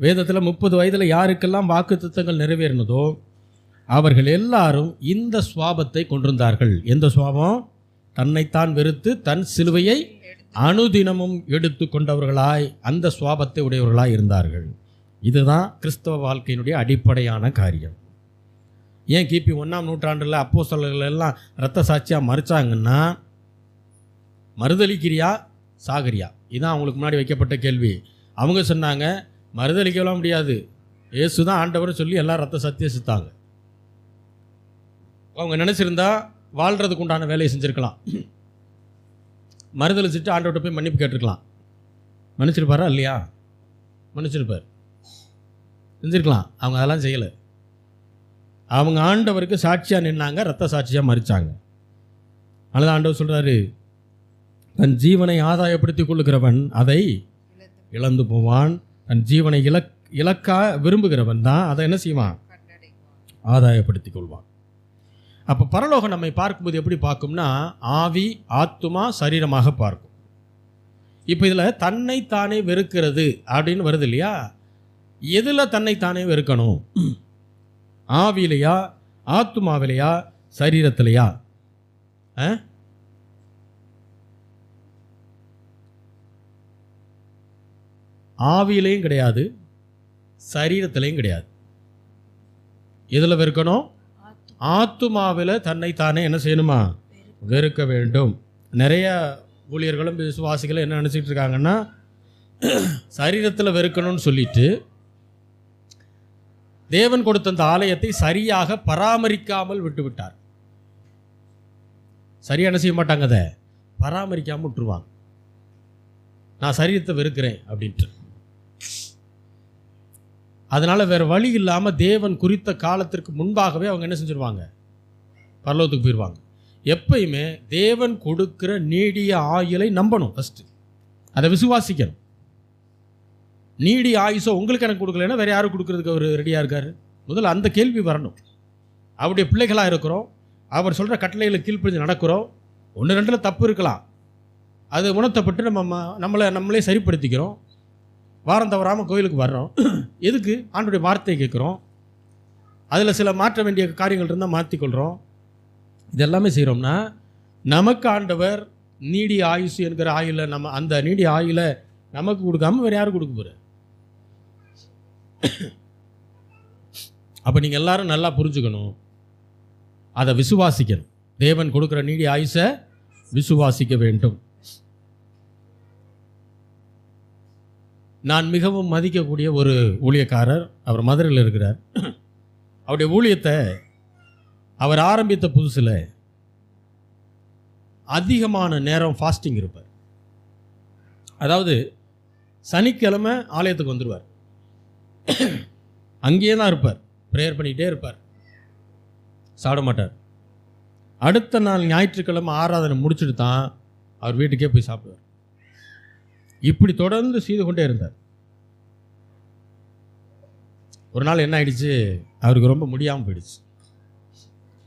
வேதத்தில் 30 வயதில் யாருக்கெல்லாம் வாக்குத்தத்தங்கள் நிறைவேறினதோ அவர்கள் எல்லாரும் இந்த சுவாபத்தை கொண்டிருந்தார்கள். எந்த சுவாபம்? தன்னைத்தான் வெறுத்து தன் சிலுவையை அனுதினமும் எடுத்து கொண்டவர்களாய், அந்த சுவாபத்தை உடையவர்களாய் இருந்தார்கள். இதுதான் கிறிஸ்தவ வாழ்க்கையினுடைய அடிப்படையான காரியம். ஏன் கிபி 1ஆம் நூற்றாண்டில் அப்போஸ்தலர்கள் எல்லாம் இரத்த சாட்சியாக மறிச்சாங்கன்னா, மறுதளிக்கிறியா சாகரியா? இதுதான் அவங்களுக்கு முன்னாடி வைக்கப்பட்ட கேள்வி. அவங்க சொன்னாங்க, மறுதளிக்கலாம் முடியாது, இயேசு தான் ஆண்டவர் சொல்லி எல்லாம் இரத்த சாட்சியை செத்தாங்க. அவங்க நினச்சிருந்தா வாழ்கிறதுக்கு உண்டான வேலையை செஞ்சுருக்கலாம். மறுதளிச்சுட்டு ஆண்டவர்கிட்ட போய் மன்னிப்பு கேட்டிருக்கலாம். மன்னிச்சிருப்பாரா இல்லையா? மன்னிச்சிருப்பார், செஞ்சுருக்கலாம். அவங்க அதெல்லாம் செய்யலை. அவங்க ஆண்டவருக்கு சாட்சியாக நின்னாங்க, இரத்த சாட்சியாக மறிச்சாங்க. அதனால் ஆண்டவர் சொல்கிறாரு, தன் ஜீவனை ஆதாயப்படுத்தி கொள்ளுகிறவன் அதை இழந்து போவான். தன் ஜீவனை இலக்கா விரும்புகிறவன் தான் அதை என்ன செய்வான்? ஆதாயப்படுத்தி கொள்வான். அப்போ பரலோகம் நம்மை பார்க்கும்போது எப்படி பார்க்கும்னா, ஆவி, ஆத்துமா, சரீரமாக பார்க்கும். இப்போ இதில் தன்னைத்தானே வெறுக்கிறது அப்படின்னு வருது இல்லையா? எதில் தன்னைத்தானே வெறுக்கணும்? ஆவியிலையா, ஆத்துமாவிலையா, சரீரத்திலையா? ஆவியிலையும் கிடையாது, சரீரத்திலையும் கிடையாது. எதில் வெறுக்கணும்? ஆத்துமாவில் தன்னைத்தானே என்ன செய்யணுமா? வெறுக்க வேண்டும். நிறைய ஊழியர்களும் விசுவாசிகளும் என்ன நினச்சிட்டு இருக்காங்கன்னா, சரீரத்தில் வெறுக்கணும்னு சொல்லிட்டு தேவன் கொடுத்த அந்த ஆலயத்தை சரியாக பராமரிக்காமல் விட்டுவிட்டார். சரியாக என்ன செய்ய மாட்டாங்க, அதை பராமரிக்காமல் விட்டுருவாங்க. நான் சரீரத்தை வெறுக்கிறேன் அப்படின்ட்டு. அதனால் வேறு வழி இல்லாமல் தேவன் குறித்த காலத்திற்கு முன்பாகவே அவங்க என்ன செஞ்சுருவாங்க, பரலோகத்துக்கு போயிடுவாங்க. எப்பயுமே தேவன் கொடுக்குற நீடிய ஆயுளை நம்பணும். ஃபஸ்ட்டு அதை விசுவாசிக்கணும். நீடிய ஆயுசோ உங்களுக்கு எனக்கு கொடுக்கலன்னா வேறு யாரும் கொடுக்குறதுக்கு அவர் ரெடியாக இருக்கார்? முதல்ல அந்த கேள்வி வரணும். அவருடைய பிள்ளைகளாக இருக்கிறோம், அவர் சொல்கிற கட்டளைகளை கீழ்ப்படிஞ்சு நடக்கிறோம். 1-2 தப்பு இருக்கலாம், அது உணர்த்தப்பட்டு நம்மளே சரிப்படுத்திக்கிறோம். வாரம் தவறாமல் கோயிலுக்கு வர்றோம். எதுக்கு? ஆண்டவருடைய வார்த்தையை கேட்குறோம். அதில் சில மாற்ற வேண்டிய காரியங்கள் இருந்தால் மாற்றிக்கொள்கிறோம். இதெல்லாமே செய்கிறோம்னா நமக்கு ஆண்டவர் நீடிய ஆயுசு என்கிற ஆயுளை அந்த நீடிய ஆயுளை நமக்கு கொடுக்காம வேறு யாரும் கொடுக்க போகிற? அப்போ நீங்கள் எல்லாரும் நல்லா புரிஞ்சுக்கணும், அதை விசுவாசிக்கணும். தேவன் கொடுக்குற நீடிய ஆயுசை விசுவாசிக்க வேண்டும். நான் மிகவும் மதிக்கக்கூடிய ஒரு ஊழியக்காரர், அவர் மதுரையில் இருக்கிறார். அவருடைய ஊழியத்தை அவர் ஆரம்பித்த புதுசில் அதிகமான நேரம் ஃபாஸ்டிங் இருப்பார். அதாவது சனிக்கிழமை ஆலயத்துக்கு வந்துடுவார், அங்கேயே தான் இருப்பார், ப்ரேயர் பண்ணிகிட்டே இருப்பார், சாப்பிட மாட்டார். அடுத்த நாள் ஞாயிற்றுக்கிழமை ஆராதனை முடிச்சுட்டு தான் அவர் வீட்டுக்கே போய் சாப்பிடுவார். இப்படி தொடர்ந்து செய்து கொண்டே இருந்தார். ஒரு நாள் என்ன ஆயிடுச்சு, அவருக்கு ரொம்ப முடியாமல் போயிடுச்சு.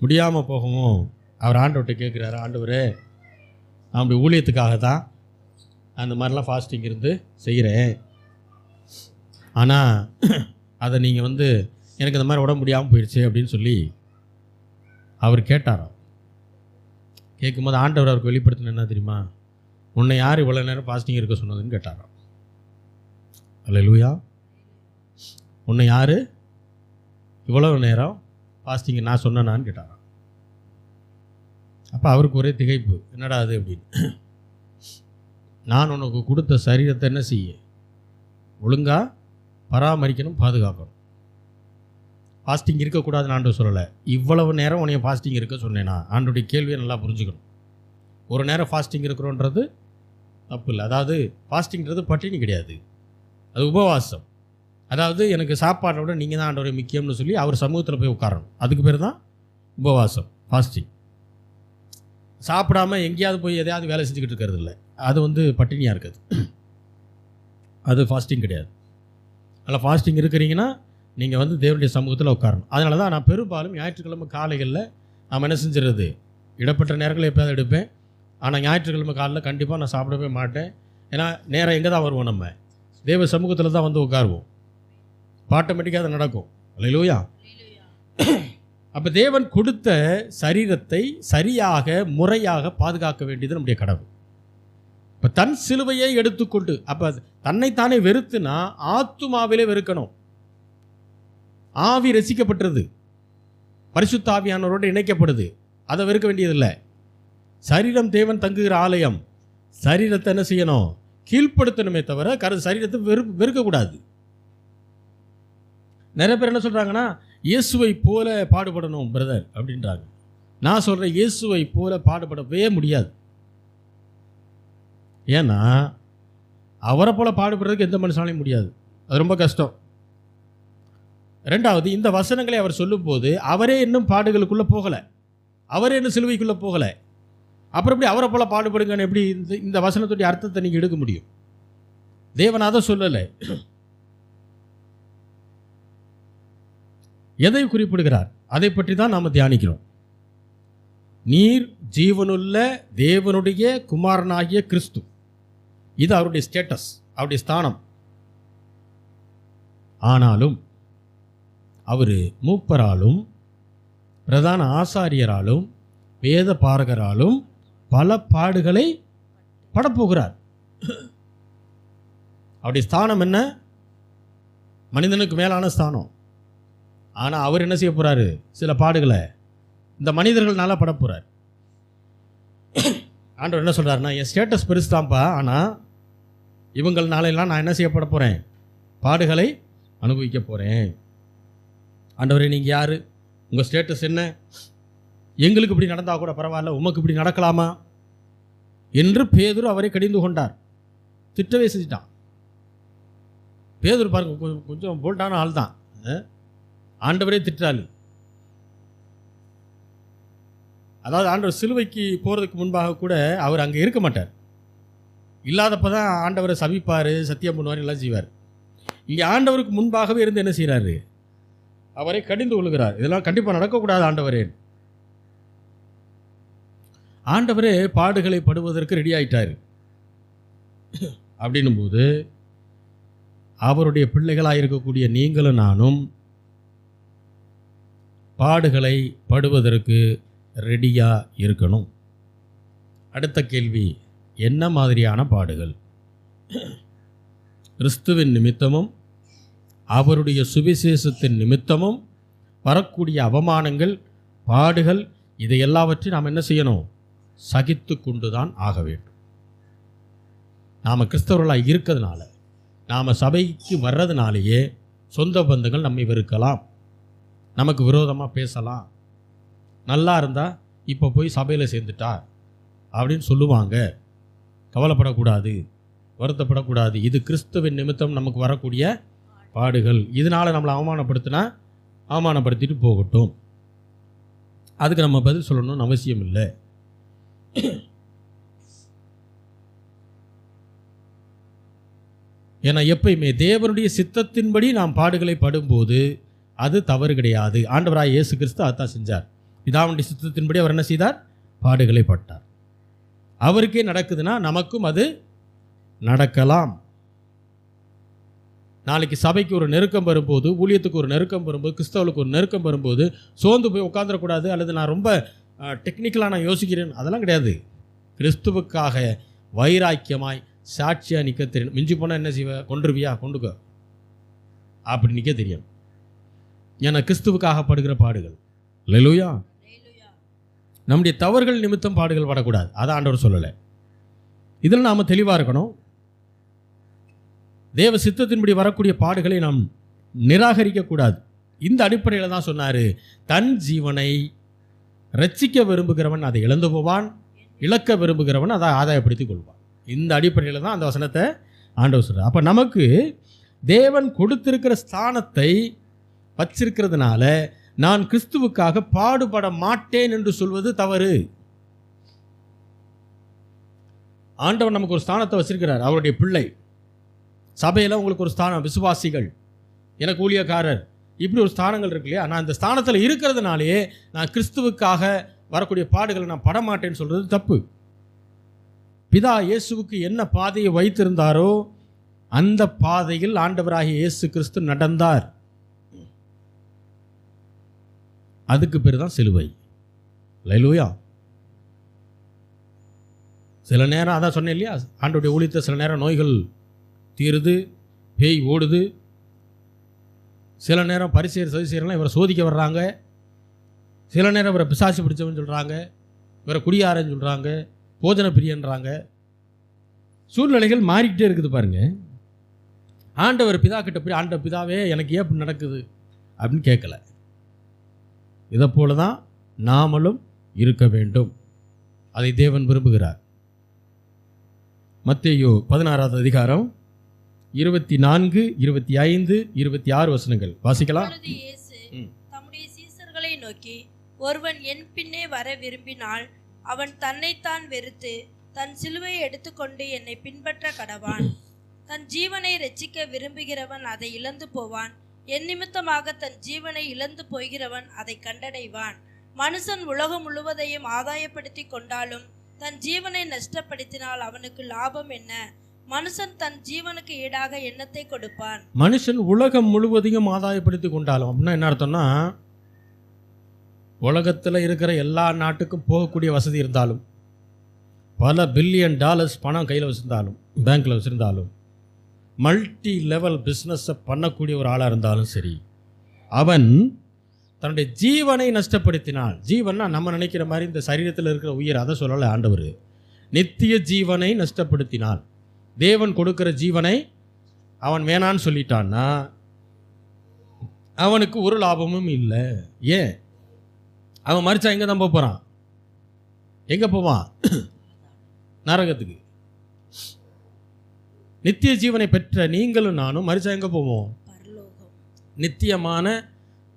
முடியாமல் போகவும் அவர் ஆண்டவர்கிட்ட கேட்குறாரு, ஆண்டவரே நான் அப்படி ஊழியத்துக்காக தான் அந்த மாதிரிலாம் ஃபாஸ்டிங் இருந்து செய்கிறேன், ஆனால் அதை நீங்கள் எனக்கு இந்த மாதிரி உடம்பு முடியாமல் போயிடுச்சு அப்படின்னு சொல்லி அவர் கேட்டாராம். கேட்கும்போது ஆண்டவர் அவருக்கு வெளிப்படுத்தின என்ன தெரியுமா, உன்னை யார் இவ்வளோ நேரம் ஃபாஸ்டிங் இருக்க சொன்னதுன்னு கேட்டாராம். அல்லேலூயா. உன்னை யார் இவ்வளவு நேரம் ஃபாஸ்டிங் நான் சொன்னேனான்னு கேட்டாராம். அப்போ அவருக்கு ஒரே திகைப்பு, என்னடா அது அப்படின்னு. நான் உனக்கு கொடுத்த சரீரத்தை என்ன செய்ய, ஒழுங்காக பராமரிக்கணும், பாதுகாக்கணும். ஃபாஸ்டிங் இருக்கக்கூடாதுன்னு ஆண்டு சொல்லலை, இவ்வளவு நேரம் உன்னைய ஃபாஸ்டிங் இருக்க சொன்னேனா. ஆண்டுடைய கேள்வியை நல்லா புரிஞ்சுக்கணும். ஒரு நேரம் ஃபாஸ்டிங் இருக்கிறோன்றது தப்பு இல்லை. அதாவது ஃபாஸ்டிங்கிறது பட்டினி கிடையாது, அது உபவாசம். அதாவது எனக்கு சாப்பாட்டை விட நீங்கள் தான் ஆண்டவரை முக்கியம்னு சொல்லி அவர் சமூகத்தில் போய் உட்காரணும், அதுக்கு பேர் தான் உபவாசம், ஃபாஸ்டிங். சாப்பிடாமல் எங்கேயாவது போய் எதையாவது வேலை செஞ்சுக்கிட்டு இருக்கிறது இல்லை, அது பட்டினியாக இருக்குது, அது ஃபாஸ்டிங் கிடையாது. அதில் ஃபாஸ்டிங் இருக்கிறீங்கன்னா நீங்கள் தேவனுடைய சமூகத்தில் உட்காரணும். அதனால தான் நான் பெரும்பாலும் ஞாயிற்றுக்கிழமை காலைகளில் நாம் என்ன செஞ்சிடறது, இடப்பட்ட நேரங்களில் எப்போயாவது எடுப்பேன். ஆனால் ஞாயிற்றுக்கிழமை காலையில் கண்டிப்பாக நான் சாப்பிடவே மாட்டேன். ஏன்னா நேரம் எங்கே தான் வருவோம், நம்ம தேவ சமூகத்தில் தான் உட்காருவோம். ஆட்டோமேட்டிக்காக அது நடக்கும். அல்லேலூயா. அப்போ தேவன் கொடுத்த சரீரத்தை சரியாக முறையாக பாதுகாக்க வேண்டியது நம்முடைய கடவுள். இப்போ தன் சிலுவையை எடுத்துக்கொண்டு, அப்போ தன்னைத்தானே வெறுத்துனா ஆத்துமாவிலே வெறுக்கணும். ஆவி ரசிக்கப்பட்டது, பரிசுத்த ஆவியானவரோடு இணைக்கப்படுது, அதை வெறுக்க வேண்டியதில்லை. சரீரம் தேவன் தங்குகிற ஆலயம், சரீரத்தை என்ன செய்யணும், கீழ்ப்படுத்தணுமே தவிர சரீரத்தை வெறுக்கக்கூடாது. நிறைய பேர் என்ன சொல்கிறாங்கன்னா, இயேசுவை போல பாடுபடணும் பிரதர் அப்படின்றாங்க. நான் சொல்கிறேன், இயேசுவை போல பாடுபடவே முடியாது. ஏன்னா அவரை போல பாடுபடுறதுக்கு எந்த மனுஷனாலையும் முடியாது, அது ரொம்ப கஷ்டம். ரெண்டாவது, இந்த வசனங்களை அவர் சொல்லும்போது அவரே இன்னும் பாடுகளுக்குள்ளே போகலை, அவரே இன்னும் சிலுவைக்குள்ளே போகலை. அப்புறம் எப்படி அவரை போல பாடுபடுங்கன்னு எப்படி இந்த வசனத்துடைய அர்த்தத்தை நீங்கள் எடுக்க முடியும்? தேவன் அதை சொல்லலை. எதை குறிப்பிடுகிறார், அதை பற்றி தான் நாம் தியானிக்கிறோம். நீர் ஜீவனுள்ள தேவனுடைய குமாரனாகிய கிறிஸ்து, இது அவருடைய ஸ்டேட்டஸ், அவருடைய ஸ்தானம். ஆனாலும் அவர் மூப்பராலும் பிரதான ஆசாரியராலும் வேத பாரகராலும் பல பாடுகளை படப்போகிறார். அவருடைய ஸ்தானம் என்ன? மனிதனுக்கு மேலான ஸ்தானம். ஆனால் அவர் என்ன செய்ய போகிறாரு, சில பாடுகளை இந்த மனிதர்கள்னால பட போகிறார். ஆண்டவர் என்ன சொல்கிறாருன்னா, என் ஸ்டேட்டஸ் பெருசு தான்ப்பா, ஆனால் இவங்கள்னாலெல்லாம் நான் என்ன செய்யப்பட போகிறேன், பாடுகளை அனுபவிக்க போகிறேன். ஆண்டவரே நீங்கள் யார், உங்கள் ஸ்டேட்டஸ் என்ன, எங்களுக்கு இப்படி நடந்தால் கூட பரவாயில்ல, உமக்கு இப்படி நடக்கலாமா என்று பேதுரு அவரை கடிந்து கொண்டார். திட்டவே செஞ்சிட்டான். பேதுரு பாருங்க, கொஞ்சம் போல்டான ஆள் தான், ஆண்டவரே திட்டாளு. அதாவது ஆண்டவர் சிலுவைக்கு போகிறதுக்கு முன்பாக கூட அவர் அங்கே இருக்க மாட்டார். இல்லாதப்போ தான் ஆண்டவரை சபிப்பார், சத்தியம் பண்ணுவார், எல்லாம் செய்வார். இங்கே ஆண்டவருக்கு முன்பாகவே இருந்து என்ன செய்கிறாரு? அவரை கடிந்து கொள்கிறார். இதெல்லாம் கண்டிப்பாக நடக்கக்கூடாது ஆண்டவரே. ஆண்டவரே பாடுகளை படுவதற்கு ரெடி ஆயிட்டார். அப்படின்னும் போது அவருடைய பிள்ளைகளாக இருக்கக்கூடிய நீங்களும் நானும் பாடுகளை படுவதற்கு ரெடியாக இருக்கணும். அடுத்த கேள்வி, என்ன மாதிரியான பாடுகள்? கிறிஸ்துவின் நிமித்தமும் அவருடைய சுவிசேஷத்தின் நிமித்தமும் வரக்கூடிய அவமானங்கள், பாடுகள், இதை எல்லாவற்றையும் நாம் என்ன செய்யணும்? சகித்து கொண்டு தான் ஆக வேண்டும். நாம் கிறிஸ்தவர்களாக இருக்கிறதுனால, நாம் சபைக்கு வர்றதுனாலேயே சொந்த பந்தங்கள் நம்மை வெறுக்கலாம், நமக்கு விரோதமாக பேசலாம். நல்லா இருந்தால் இப்போ போய் சபையில் சேர்ந்துட்டா அப்படின்னு சொல்லுவாங்க. கவலைப்படக்கூடாது, வருத்தப்படக்கூடாது. இது கிறிஸ்துவின் நிமித்தம் நமக்கு வரக்கூடிய பாடுகள். இதனால் நம்மளை அவமானப்படுத்தினா அவமானப்படுத்திட்டு போகட்டும், அதுக்கு நம்ம பதில் சொல்லணும்னு அவசியம் இல்லை. ஏன்னா எப்பயுமே தேவனுடைய சித்தத்தின்படி நாம் பாடுகளை படும்போது அது தவறு கிடையாது. ஆண்டவராய் இயேசு கிறிஸ்து அதான் செஞ்சார். பிதாவுடைய சித்தத்தின்படி அவர் என்ன செய்தார்? பாடுகளை பட்டார். அவருக்கே நடக்குதுன்னா நமக்கும் அது நடக்கலாம். நாளைக்கு சபைக்கு ஒரு நெருக்கம் வரும்போது, ஊழியத்துக்கு ஒரு நெருக்கம் வரும்போது, கிறிஸ்தவர்களுக்கு ஒரு நெருக்கம் வரும்போது சோர்ந்து போய் உட்காந்துடக்கூடாது. அல்லது நான் ரொம்ப டெக்னிக்கலாக நான் யோசிக்கிறேன், அதெல்லாம் கிடையாது. கிறிஸ்துவுக்காக வைராக்கியமாய் சாட்சியாக நிற்க தெரியும். மிஞ்சி போனால் என்ன செய்வ? கொண்டுருவியா? கொண்டுக்க, அப்படி நிற்க தெரியும். ஏன்னா கிறிஸ்துவுக்காக படுகிற பாடுகள், அல்லேலூயா, நம்முடைய தவறுகள் நிமித்தம் பாடுகள் படக்கூடாது. அதை ஆண்டவர் சொல்லலை. இதில் நாம் தெளிவாக இருக்கணும். தேவ சித்தத்தின்படி வரக்கூடிய பாடுகளை நாம் நிராகரிக்கக்கூடாது. இந்த அடிப்படையில் தான் சொன்னார், தன் ஜீவனை ரட்சிக்க விரும்புகிறவன் அதை இழந்து போவான், இழக்க விரும்புகிறவன் அதை ஆதாயப்படுத்திக் கொள்வான். இந்த அடிப்படையில் தான் அந்த வசனத்தை ஆண்டவர் சொல்கிறார். அப்போ நமக்கு தேவன் கொடுத்திருக்கிற ஸ்தானத்தை வச்சிருக்கிறதுனால நான் கிறிஸ்துவுக்காக பாடுபட மாட்டேன் என்று சொல்வது தவறு. ஆண்டவர் நமக்கு ஒரு ஸ்தானத்தை வச்சிருக்கிறார். அவருடைய பிள்ளை சபையில் உங்களுக்கு ஒரு ஸ்தானம், விசுவாசிகள், எனக்கு ஊழியக்காரர், இப்படி ஒரு ஸ்தானங்கள் இருக்கு இல்லையா? நான் இந்த ஸ்தானத்தில் இருக்கிறதுனாலே நான் கிறிஸ்துவுக்காக வரக்கூடிய பாடுகளை நான் படமாட்டேன்னு சொல்கிறது தப்பு. பிதா இயேசுவுக்கு என்ன பாதையை வைத்திருந்தாரோ அந்த பாதையில் ஆண்டவராகிய இயேசு கிறிஸ்து நடந்தார். அதுக்கு பேர் தான் சிலுவை. அல்லேலூயா. சில நேரம் அதான் சொன்னேன் இல்லையா, ஆண்டவருடைய ஊழியத்தை சில நேரம் நோய்கள் தீருது, பேய் ஓடுது. சில நேரம் பரிசேயர் சதுசேயர்லாம் இவரை சோதிக்க வர்றாங்க. சில நேரம் இவரை பிசாசு பிடிச்சவன்னு சொல்கிறாங்க, இவரை குடியாரன்னு சொல்கிறாங்க, போஜன பிரியன்றாங்க. சூழ்நிலைகள் மாறிக்கிட்டே இருக்குது பாருங்க. ஆண்டவர் பிதா கிட்ட போய், ஆண்டவர் பிதாவே எனக்கு ஏன் இப்படி நடக்குது அப்படின்னு கேட்கல. இதை போல தான் நாமளும் இருக்க வேண்டும். அதை தேவன் விரும்புகிறார். மத்தேயு 16வது அதிகாரம் 24, 25, 26 வசனங்கள் வாசிக்கலாம். இயேசு தம்முடைய சீசர்களை நோக்கி, ஒருவன் என் பின்னே வர விரும்பினால் அவன் தன்னைத்தான் வெறுத்து தன் சிலுவையை எடுத்துக்கொண்டு என்னை பின்பற்ற கடவான். தன் ஜீவனை ரட்சிக்க விரும்புகிறவன் அதை இழந்து போவான். என் நிமித்தமாக தன் ஜீவனை இழந்து போகிறவன் அதை கண்டடைவான். மனுஷன் உலகம் முழுவதையும் ஆதாயப்படுத்தி கொண்டாலும் தன் ஜீவனை நஷ்டப்படுத்தினால் அவனுக்கு லாபம் என்ன? மனுஷன் தன் ஜீவனுக்கு ஈடாக எண்ணத்தை கொடுப்பான். மனுஷன் உலகம் முழுவதையும் ஆதாயப்படுத்தி கொண்டாலும் அப்படின்னா என்ன அர்த்தம்னா, உலகத்தில் இருக்கிற எல்லா நாட்டுக்கும் போகக்கூடிய வசதி இருந்தாலும், பல பில்லியன் டாலர்ஸ் பணம் கையில் வச்சுருந்தாலும், பேங்க்கில் வச்சுருந்தாலும், மல்டி லெவல் பிஸ்னஸை பண்ணக்கூடிய ஒரு ஆளாக இருந்தாலும் சரி, அவன் தன்னுடைய ஜீவனை நஷ்டப்படுத்தினான். ஜீவன்னா நம்ம நினைக்கிற மாதிரி இந்த சரீரத்தில் இருக்கிற உயிர், அதை சொல்லலை ஆண்டவர். நித்திய ஜீவனை நஷ்டப்படுத்தினான். தேவன் கொடுக்கிற ஜீவனை அவன் வேணான்னு சொல்லிட்டான்னா அவனுக்கு ஒரு லாபமும் இல்லை. ஏன்? அவன் மரிச்சா எங்கே தான் போகிறான்? எங்கே போவான்? நரகத்துக்கு. நித்திய ஜீவனை பெற்ற நீங்களும் நானும் மரிச்சா எங்கே போவோம்? பரலோகம். நித்தியமான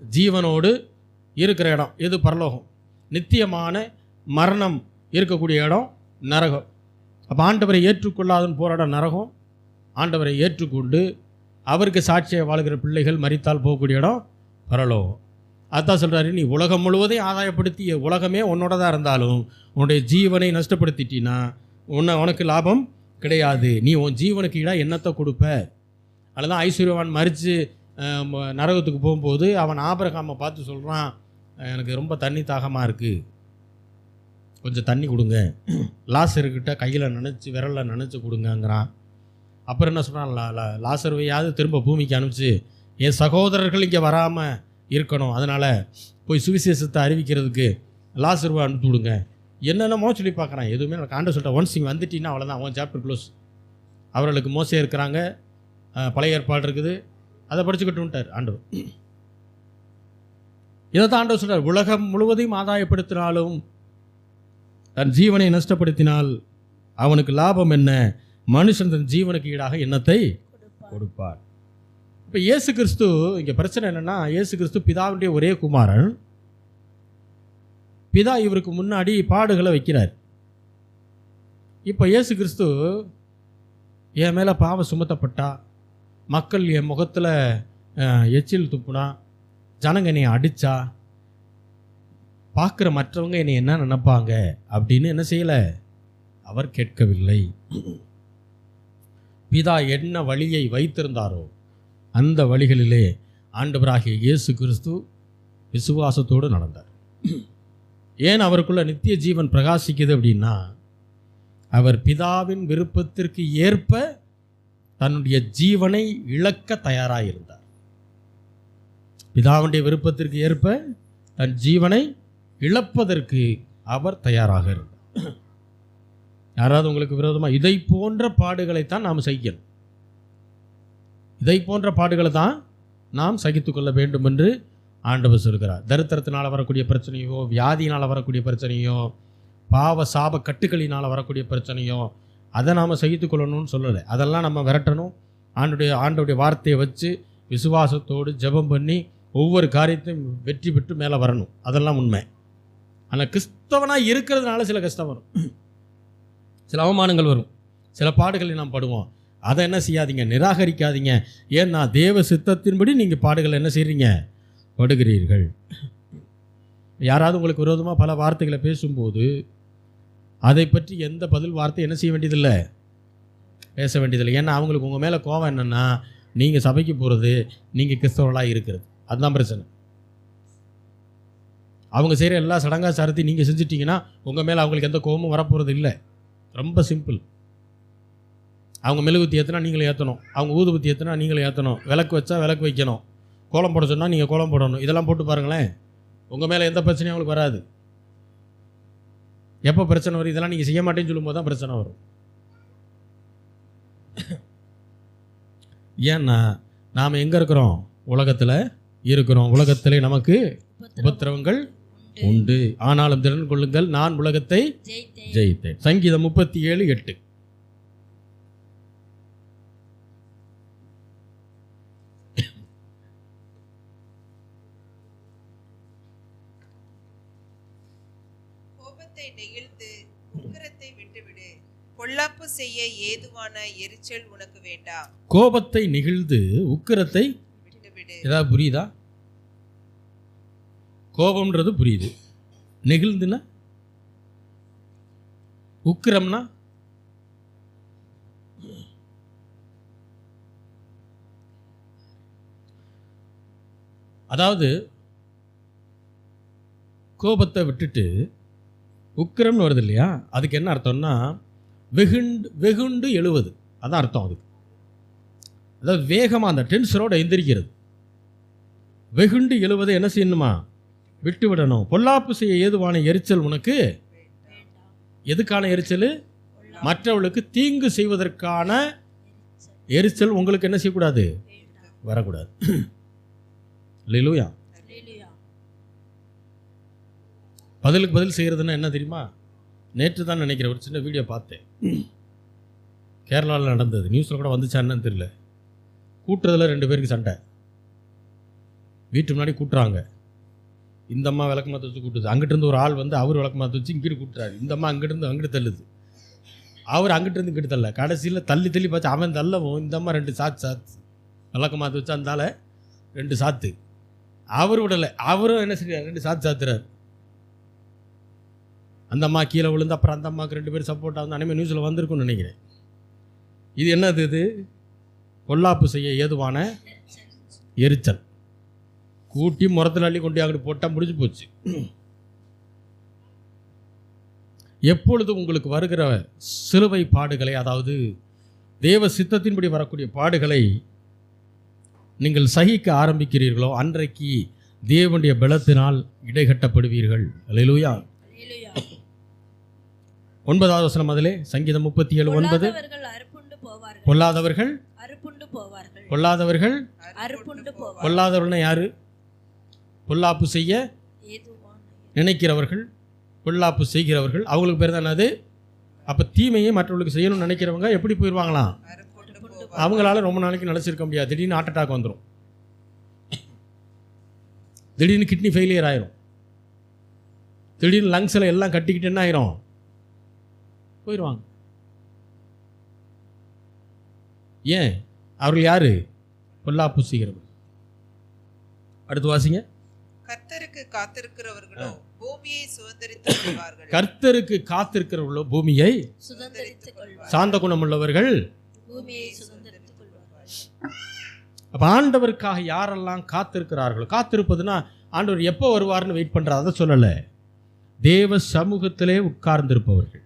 ஜீவனோடு இருக்கிற இடம் எது? பரலோகம். நித்தியமான மரணம் இருக்கக்கூடிய இடம் நரகம். அப்போ ஆண்டவரை ஏற்றுக்கொள்ளாதன்னு போராட நரகம், ஆண்டவரை ஏற்றுக்கொண்டு அவருக்கு சாட்சியை வாழ்கிற பிள்ளைகள் மரித்தால் போகக்கூடிய இடம் பரலோகம். அதான் சொல்கிறாரு, நீ உலகம் முழுவதையும் ஆதாயப்படுத்தி உலகமே உன்னோட தான் இருந்தாலும் உன்னுடைய ஜீவனை நஷ்டப்படுத்திட்டினா உனக்கு லாபம் கிடையாது. நீ உன் ஜீவனுக்கு ஈடாக என்னத்தை கொடுப்ப? அதில் தான் ஐஸ்வர்யவான் மரித்து நரகத்துக்கு போகும்போது அவன் ஆபிரகாமை பார்த்து சொல்கிறான், எனக்கு ரொம்ப தண்ணி தாகமாக இருக்குது, கொஞ்சம் தண்ணி கொடுங்க, லாசர்கிட்ட கையில் நினச்சி விரலில் நினச்சி கொடுங்கங்கிறான். அப்புறம் என்ன சொல்கிறான், லாசர்வையாவது திரும்ப பூமிக்கு அனுப்பிச்சு என் சகோதரர்கள் இங்கே வராமல் இருக்கணும், அதனால் போய் சுவிசேஷத்தை அறிவிக்கிறதுக்கு லாசர்வை அனுப்பி விடுங்க. என்னென்னமோ சொல்லி பார்க்குறான். எதுவுமே எனக்கு ஆண்டவர் சொல்லிட்டேன், ஒன்ஸ் இங்கே வந்துட்டீங்கன்னா அவ்வளோதான், அவன் சாப்டர் க்ளோஸ். அவர்களுக்கு மோசே இருக்கிறாங்க, பழைய ஏற்பாடு இருக்குது, அதை படிச்சுக்கிட்டுட்டார் ஆண்டவர். இதை தான் ஆண்டவர் சொல்கிறார், உலகம் முழுவதையும் ஆதாயப்படுத்தினாலும் தன் ஜீவனை நஷ்டப்படுத்தினால் அவனுக்கு லாபம் என்ன? மனுஷன் தன் ஜீவனுக்கு ஈடாக எண்ணத்தை கொடுப்பார். இப்போ இயேசு கிறிஸ்து, இங்கே பிரச்சனை என்னென்னா, இயேசு கிறிஸ்து பிதாவுடைய ஒரே குமாரன். பிதா இவருக்கு முன்னாடி பாடுகளை வைக்கிறார். இப்போ இயேசு கிறிஸ்து என் மேலே பாவம் சுமத்தப்பட்டா, மக்கள் என் முகத்தில் எச்சில் துப்புனா, ஜனங்க என்னை அடித்தா, பார்க்குற மற்றவங்க என்னை என்ன நினைப்பாங்க அப்படின்னு என்ன செய்யலை, அவர் கேட்கவில்லை. பிதா என்ன வழியை வைத்திருந்தாரோ அந்த வழிகளிலே ஆண்டவராகிய இயேசு கிறிஸ்து விசுவாசத்தோடு நடந்தார். ஏன் அவருக்குள்ள நித்திய ஜீவன் பிரகாசிக்குது அப்படின்னா, அவர் பிதாவின் விருப்பத்திற்கு ஏற்ப தன்னுடைய ஜீவனை இழக்க தயாராக இருந்தார். பிதாவுடைய விருப்பத்திற்கு ஏற்ப தன் ஜீவனை இழப்பதற்கு அவர் தயாராக இருந்தார். யாராவது உங்களுக்கு விரோதமாக இதை போன்ற பாடுகளைத்தான் நாம் செய்யணும், இதை போன்ற பாடுகளை தான் நாம் சகித்துக்கொள்ள வேண்டும் என்று ஆண்டவர் சொல்கிறார். தரித்திரத்தினால் வரக்கூடிய பிரச்சனையோ, வியாதியினால் வரக்கூடிய பிரச்சனையோ, பாவ சாப கட்டுக்களினால் வரக்கூடிய பிரச்சனையோ அதை நாம் சகித்துக்கொள்ளணும்னு சொல்லலை. அதெல்லாம் நம்ம விரட்டணும். ஆண்டவருடைய வார்த்தையை வச்சு விசுவாசத்தோடு ஜெபம் பண்ணி ஒவ்வொரு காரியத்தையும் வெற்றி பெற்று மேலே வரணும். அதெல்லாம் உண்மை. ஆனால் கிறிஸ்தவனாக இருக்கிறதுனால சில கஷ்டம் வரும், சில அவமானங்கள் வரும், சில பாடுகளை நாம் படுவோம். அதை என்ன செய்யாதீங்க, நிராகரிக்காதீங்க. ஏன்னா தேவ சித்தத்தின்படி நீங்கள் பாடுகளை என்ன செய்கிறீங்க, படுகிறீர்கள். யாராவது உங்களுக்கு விரோதமாக பல வார்த்தைகளை பேசும்போது அதை பற்றி எந்த பதில் வார்த்தை என்ன செய்ய வேண்டியதில்லை, பேச வேண்டியதில்லை. ஏன்னா அவங்களுக்கு உங்கள் மேலே கோபம் என்னென்னா, நீங்கள் சபைக்கு போகிறது, நீங்கள் கிறிஸ்தவர்களாக இருக்கிறது, அதுதான் பிரச்சனை. அவங்க செய்கிற எல்லா சடங்காச்சாரத்தையும் நீங்கள் செஞ்சிட்டிங்கன்னா உங்கள் மேலே அவங்களுக்கு எந்த கோபமும் வரப்போகிறது இல்லை. ரொம்ப சிம்பிள். அவங்க மெழுகுத்தி ஏற்றினா நீங்களும் ஏற்றணும், அவங்க ஊதுபத்தி ஏற்றினா நீங்களும் ஏற்றணும், விளக்கு வச்சா விளக்கு வைக்கணும், கோலம் போட சொன்னால் நீங்கள் கோலம் போடணும். இதெல்லாம் போட்டு பாருங்களேன், உங்கள் மேலே எந்த பிரச்சனையும் அவங்களுக்கு வராது. எப்போ பிரச்சனை வரும், இதெல்லாம் நீங்கள் செய்ய மாட்டேன்னு சொல்லும்போது தான் பிரச்சனை வரும். ஏன்னா நாம் எங்கே இருக்கிறோம், உலகத்தில் இருக்கிறோம். உலகத்திலே நமக்கு உபத்திரவங்கள் உண்டு, ஆனாலும் திறன் கொள்ளுங்கள், நான் உலகத்தை ஜெயித்தேன். சங்கீதம் 37:8. கோபத்தை நெகிழ்ந்து உக்கிரத்தை விட்டுவிடு, பொல்லாப்பு செய்ய ஏதுவான எரிச்சல் உனக்கு வேண்டாம். கோபத்தை நெகிழ்ந்து உக்கிரத்தை விட்டுவிடு. ஏதாவது புரியுதா? கோபம்ன்றது புரியுது, நெகிழ்ந்துன்னா உக்கிரம்னா அதாவது கோபத்தை விட்டுட்டு உக்கிரம்னு வருது இல்லையா, அதுக்கு என்ன அர்த்தம்னா வெகுண்டு எழுவது, அதான் அர்த்தம். அதுக்கு அதாவது வேகமாக அந்த டென்ஷனோட எந்திரிக்கிறது. வெகுண்டு எழுவதை என்ன செய்யணுமா, விட்டு விடணும். பொல்லாப்பு செய்ய ஏதுவான எரிச்சல் உனக்கு, எதுக்கான எரிச்சல், மற்றவர்களுக்கு தீங்கு செய்வதற்கான எரிச்சல் உங்களுக்கு என்ன செய்யக்கூடாது, வரக்கூடாது. அல்லேலூயா. பதிலுக்கு பதில் செய்கிறதுன்னா என்ன தெரியுமா, நேற்று தான் நினைக்கிறேன் ஒரு சின்ன வீடியோ பார்த்தேன். கேரளாவில் நடந்தது, நியூஸில் கூட வந்துச்சான்னு தெரியல. கூட்டுறதுல 2 பேருக்கு சண்டை. வீட்டு முன்னாடி கூட்டுறாங்க. இந்த அம்மா விளக்கு மாற்ற வச்சு கூட்டுது. அங்கிட்டிருந்து ஒரு ஆள் வந்து அவர் விளக்கு மாற்ற வச்சு இங்கிட்டு கூட்டுறாரு. இந்த அம்மா அங்கிட்டிருந்து அங்கிட்டு தள்ளுது. அவர் அங்கிட்டிருந்து இங்கிட்டு தள்ள. கடைசியில் தள்ளி பார்த்து அவன் தள்ளவும் இந்த அம்மா 2 சாத்து விளக்கு மாற்ற வச்சு அந்தால 2 சாத்து. அவர் விடலை, அவரும் என்ன செய்யறாரு, 2 சாத்துறாரு. அந்த அம்மா கீழே விழுந்து அப்புறம் அந்த அம்மாவுக்கு 2 பேர் சப்போர்ட்டாக வந்து அனைமே நியூஸில் வந்திருக்குன்னு நினைக்கிறேன். இது என்னது? இது பொல்லாப்பு செய்ய ஏதுவான எரிச்சல். கூட்டி முறத்தில் அள்ளி கொண்டு அங்கிட்டு போட்டால் முடிஞ்சு போச்சு. எப்பொழுது உங்களுக்கு வருகிற சிலுவை பாடுகளை, அதாவது தேவ சித்தத்தின்படி வரக்கூடிய பாடுகளை நீங்கள் சகிக்க ஆரம்பிக்கிறீர்களோ அன்றைக்கு தேவனுடைய பலத்தினால் இடைகட்டப்படுவீர்கள். அல்லேலூயா. 9வது வசனம் அதிலே சங்கீதம் 37:9. பொல்லாதவர்கள் பொல்லாதவர்கள்னா யாரு? பொல்லாப்பு செய்ய நினைக்கிறவர்கள், பொல்லாப்பு செய்கிறவர்கள், அவங்களுக்கு பேர் தான் அது. அப்போ தீமையை மற்றவர்களுக்கு செய்யணும்னு நினைக்கிறவங்க எப்படி போயிடுவாங்களாம்? அவங்களால ரொம்ப நாளைக்கு நினச்சிருக்க முடியாது. திடீர்னு ஹார்ட் அட்டாக் வந்துடும், திடீர்னு கிட்னி ஃபெயிலியர் ஆயிரும், திடீர்னு லங்ஸில் எல்லாம் கட்டிக்கிட்டு என்ன ஆயிரும், போயிடுவாங்க. ஏன்? அவர்கள் யாரு? பொல்லாப்பு செய்கிறவர்கள். அடுத்து வாசிங்க. கர்த்தருக்கு காத்திருக்கிறவர்களோ பூமியை சுதந்தரித்துக் கொள்வார்கள். கர்த்தருக்கு காத்திருக்கிறவர்களோ பூமியை சுதந்தரித்துக் கொள்வார்கள். சாந்த குணமுள்ளவர்கள் பூமியை சுதந்தரித்துக் கொள்வார்கள். அப்ப ஆண்டவருக்காக யாரெல்லாம் காத்திருக்கிறார்களோ, காத்திருப்பதுன்னா ஆண்டவர் எப்போ வருவார்னு வெயிட் பண்றார், அதை சொல்லல. தேவ சமூகத்திலே உட்கார்ந்திருப்பவர்கள்,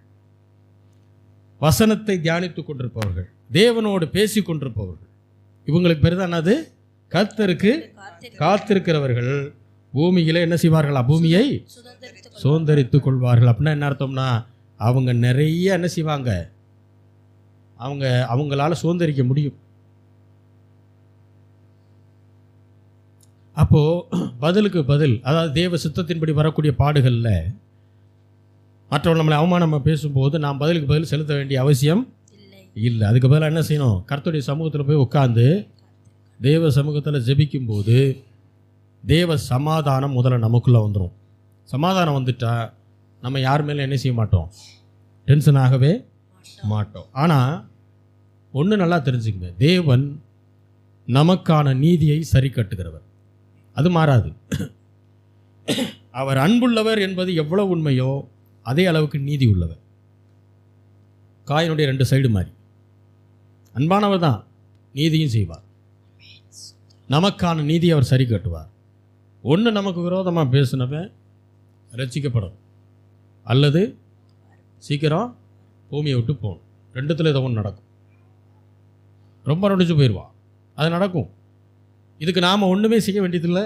வசனத்தை தியானித்துக் கொண்டிருப்பவர்கள், தேவனோடு பேசி கொண்டிருப்பவர்கள், இவங்களுக்கு பேர் தான் அது கர்த்தருக்கு காத்திருக்கிறவர்கள் பூமியில என்ன செய்வார்களா? பூமியை சுதந்தரித்துக் கொள்வார்கள். அப்படின்னா என்ன அர்த்தம்னா, அவங்க நிறைய என்ன செய்வாங்க, அவங்களால சுதந்தரிக்க முடியும். அப்போ பதிலுக்கு பதில், அதாவது தேவ சித்தத்தின்படி வரக்கூடிய பாடுகளில் மற்றவர்கள் நம்மளை அவமானமாக பேசும்போது நாம் பதிலுக்கு பதில் செலுத்த வேண்டிய அவசியம் இல்லை. அதுக்கு பதிலாக என்ன செய்யணும்? கர்த்தருடைய சமூகத்தில் போய் உட்காந்து தேவ சமூகத்தில் ஜெபிக்கும்போது தேவ சமாதானம் முதல்ல நமக்குள்ளே வந்துடும். சமாதானம் வந்துட்டா நம்ம யார் மேலே என்ன செய்ய மாட்டோம், டென்ஷன் ஆகவே மாட்டோம். ஆனால் ஒன்று நல்லா தெரிஞ்சுக்கங்க, தேவன் நமக்கான நீதியை சரி கட்டுகிறவர், அது மாறாது. அவர் அன்புள்ளவர் என்பது எவ்வளவு உண்மையோ அதே அளவுக்கு நீதி உள்ளவர். காயினுடைய 2 சைடு மாதிரி. அன்பானவர் தான், நீதியும் செய்வார். நமக்கான நீதியை அவர் சரி கட்டுவார். ஒன்று நமக்கு விரோதமாக பேசினவன் ரட்சிக்கப்படும், அல்லது சீக்கிரம் பூமியை விட்டு போகணும். 2த்துல ஏதோ ஒன்று நடக்கும். ரொம்ப நொடிச்சு போயிடுவான், அது நடக்கும். இதுக்கு நாம் ஒன்றுமே செய்ய வேண்டியதில்லை.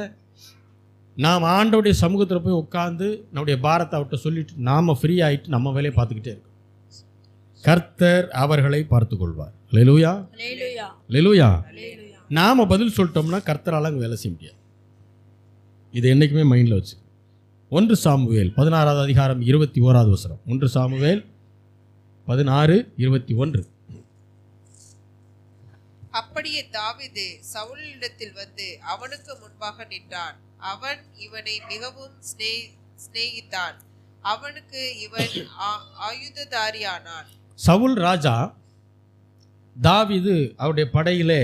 நாம் ஆண்டோடைய சமூகத்தில் போய் உட்காந்து நம்முடைய பாரத்தை அவர்கிட்ட சொல்லிட்டு நாம் ஃப்ரீ ஆகிட்டு நம்ம வேலையை பார்த்துக்கிட்டே இருக்கோம். கர்த்தர் அவர்களை பார்த்து கொள்வார். அல்லேலூயா, அல்லேலூயா. நாம் பதில் சொல்லிட்டோம்னா கர்த்தரால் அங்கே வேலை செய்ய முடியாது. இது என்றைக்குமே மைண்டில் வச்சு. 1 சாமுவேல் 16வது அதிகாரம் 21வது வசனம். 1 சாமுவேல் 16:21. அப்படியே தாவீது சவுலிடத்தில் வந்து அவனுக்கு முன்பாக நின்றான். அவன் இவனை மிகவும் சிநேகித்தான். அவனுக்கு இவன் ஆயுததாரியானான். சவுல் ராஜா தாவீது அவருடைய படையிலே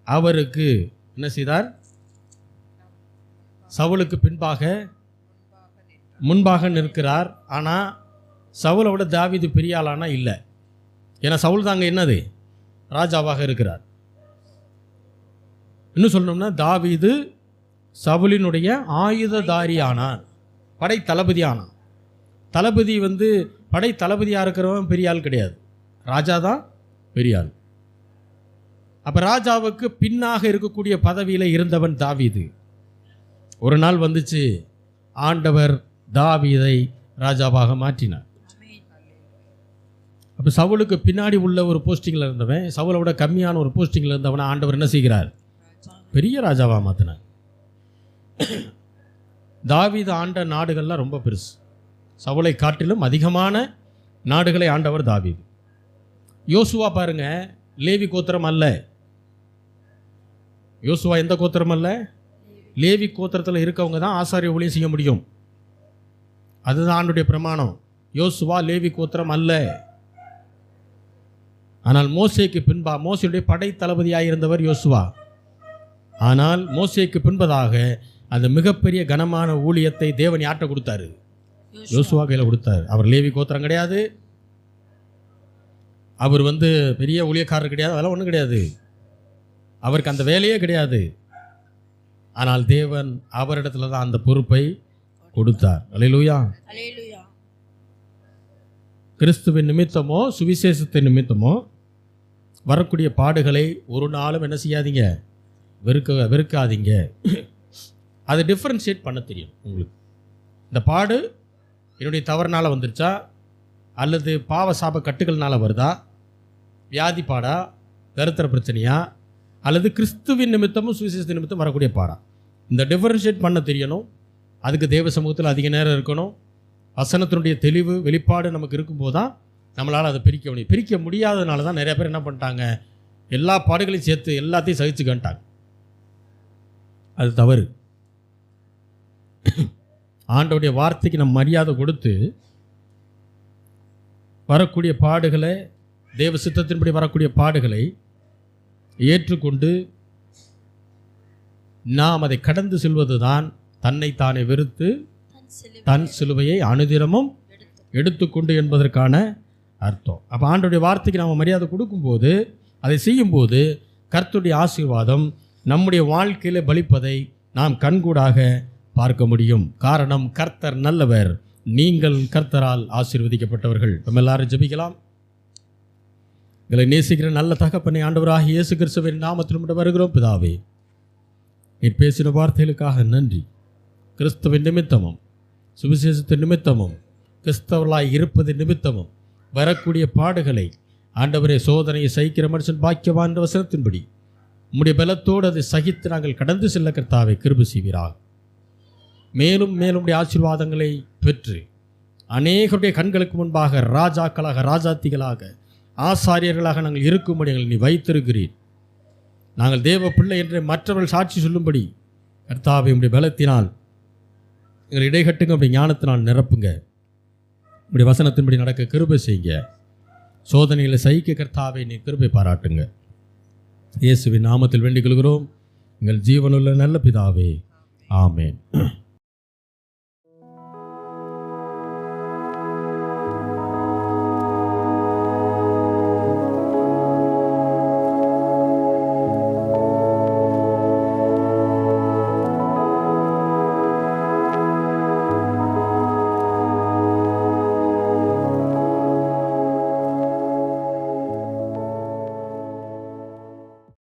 அவருக்கு என்ன செய்தார்? சவுலுக்கு முன்பாக நிற்கிறார். ஆனால் சவுலை விட தாவீது பெரிய ஆளானா இல்லை. ஏன்னா சவுல் தாங்க என்னது, ராஜாவாக இருக்கிறார். இன்னும் சொல்லணும்னா தாவீது சவுலினுடைய ஆயுததாரி ஆனார், படை தளபதி ஆனான். தளபதி படை தளபதியாக இருக்கிறவன் பெரிய ஆள் கிடையாது, ராஜா தான் பெரிய ஆள். அப்போ ராஜாவுக்கு பின்னாக இருக்கக்கூடிய பதவியில் இருந்தவன் தாவீது. ஒரு நாள் வந்துச்சு, ஆண்டவர் தாவீதை ராஜாவாக மாற்றினார். அப்போ சவுலுக்கு பின்னாடி உள்ள ஒரு போஸ்டிங்கில் இருந்தவன், சவுலை விட கம்மியான ஒரு போஸ்டிங்கில் இருந்தவனை ஆண்டவர் என்ன செய்கிறார்? பெரிய ராஜாவாக மாற்றினார். தாவீது ஆண்ட நாடுகள்லாம் ரொம்ப பெருசு. சவுலை காட்டிலும் அதிகமான நாடுகளை ஆண்டவர் தாவீது. யோசுவா பாருங்க, லேவி கோத்திரம் அல்ல. யோசுவா எந்த கோத்திரம் அல்ல? லேவி கோத்திரத்தில் இருக்கவங்க தான் ஆசாரிய ஊழியம் செய்ய முடியும். அதுதான் ஆண்டுடைய பிரமாணம். யோசுவா லேவி கோத்திரம் அல்ல. ஆனால் மோசேக்கு பின்பா, மோசேயுடைய படை தளபதியாக இருந்தவர் யோசுவா. ஆனால் மோசேக்கு பின்பதாக அந்த மிகப்பெரிய கனமான ஊழியத்தை தேவன் யார்கிட்ட கொடுத்தாரு? யோசுவா கையில் கொடுத்தாரு. அவர் லேவி கோத்திரம் கிடையாது, அவர் பெரிய ஊழியக்காரர் கிடையாது, அதெல்லாம் ஒன்றும் கிடையாது. அவருக்கு அந்த வேலையே கிடையாது. ஆனால் தேவன் அவரிடத்துல தான் அந்த பொறுப்பை கொடுத்தார். அல்லேலூயா. அல்லேலூயா. கிறிஸ்துவின் நிமித்தமோ சுவிசேஷத்தின் நிமித்தமோ வரக்கூடிய பாடுகளை ஒரு நாளும் என்ன செய்யாதீங்க? வெறுக்காதீங்க. அதை டிஃப்ரென்ஷியேட் பண்ண தெரியும் உங்களுக்கு. இந்த பாடு என்னுடைய தவறுனால வந்துருச்சா, அல்லது பாவ சாப கட்டுகள்னால வருதா, வியாதி பாடா, கருத்தர பிரச்சனையா, அல்லது கிறிஸ்துவின் நிமித்தமும் சுவிசேஷத்தின் நிமித்தம் வரக்கூடிய பாடா, இந்த டிஃபரன்ஷியேட் பண்ண தெரியணும். அதுக்கு தேவ சமூகத்தில் அதிக நேரம் இருக்கணும். வசனத்தினுடைய தெளிவு வெளிப்பாடு நமக்கு இருக்கும்போது தான் நம்மளால் அதை பிரிக்க முடியும். பிரிக்க முடியாததுனால தான் நிறைய பேர் என்ன பண்ணிட்டாங்க? எல்லா பாடுகளையும் சேர்த்து எல்லாத்தையும் சகிச்சுக்கிட்டாங்க. அது தவறு. ஆண்டவருடைய வார்த்தைக்கு நம்ம மரியாதை கொடுத்து வரக்கூடிய பாடுகளை, தேவ சித்தத்தின்படி வரக்கூடிய பாடுகளை ஏற்றுக்கொண்டு நாம் அதை கடந்து செல்வது தான் தன்னைத்தானே வெறுத்து தன் சிலுவையை அனுதினமும் எடுத்துக்கொண்டு என்பதற்கான அர்த்தம். அப்போ ஆண்டவருடைய வார்த்தைக்கு நாம் மரியாதை கொடுக்கும்போது, அதை செய்யும்போது கர்த்தருடைய ஆசீர்வாதம் நம்முடைய வாழ்க்கையில் பலிப்பதை நாம் கண்கூடாக பார்க்க முடியும். காரணம், கர்த்தர் நல்லவர், நீங்கள் கர்த்தரால் ஆசீர்வதிக்கப்பட்டவர்கள். நம்ம எல்லாரும் ஜெபிக்கலாம். எங்களை நேசிக்கிற நல்ல தகப்பனை, ஆண்டவராகிய இயேசு கிறிஸ்துவின் நாமத்தில் வருகிறோம். பிதாவே, நீர் பேசின வார்த்தைகளுக்காக நன்றி. கிறிஸ்துவின் நிமித்தமும் சுவிசேஷத்தின் நிமித்தமும் கிறிஸ்தவர்களாய் இருப்பது நிமித்தமும் வரக்கூடிய பாடுகளை, ஆண்டவரே, சோதனையை சகிக்கிற மனுஷன் பாக்கியவான் என்ற வசனத்தின்படி உம்முடைய பலத்தோடு அதை சகித்து நாங்கள் கடந்து செல்ல கர்த்தாவே கிருபை செய்வீராக. மேலும் மேலும் ஆசீர்வாதங்களை பெற்று அநேகருடைய கண்களுக்கு முன்பாக ராஜாக்களாக, ராஜாத்திகளாக, ஆசாரியர்களாக நாங்கள் இருக்கும்படி எங்களை நீ வைத்திருக்கிறீர். நாங்கள் தேவ பிள்ளை என்று மற்றவர்கள் சாட்சி சொல்லும்படி கர்த்தாவே உம்முடைய பலத்தினால் எங்களை இடைகட்டுங்க, அப்படி ஞானத்தினால் நிரப்புங்க. இப்படி வசனத்தின்படி நடக்க கிருபை செய்யுங்க. சோதனைகளை சகிக்க கர்த்தாவே நீ கிருபை பாராட்டுங்க. இயேசுவின் நாமத்தில் வேண்டிக் கொள்கிறோம் எங்கள் ஜீவனுள்ள நல்ல பிதாவே, ஆமேன்.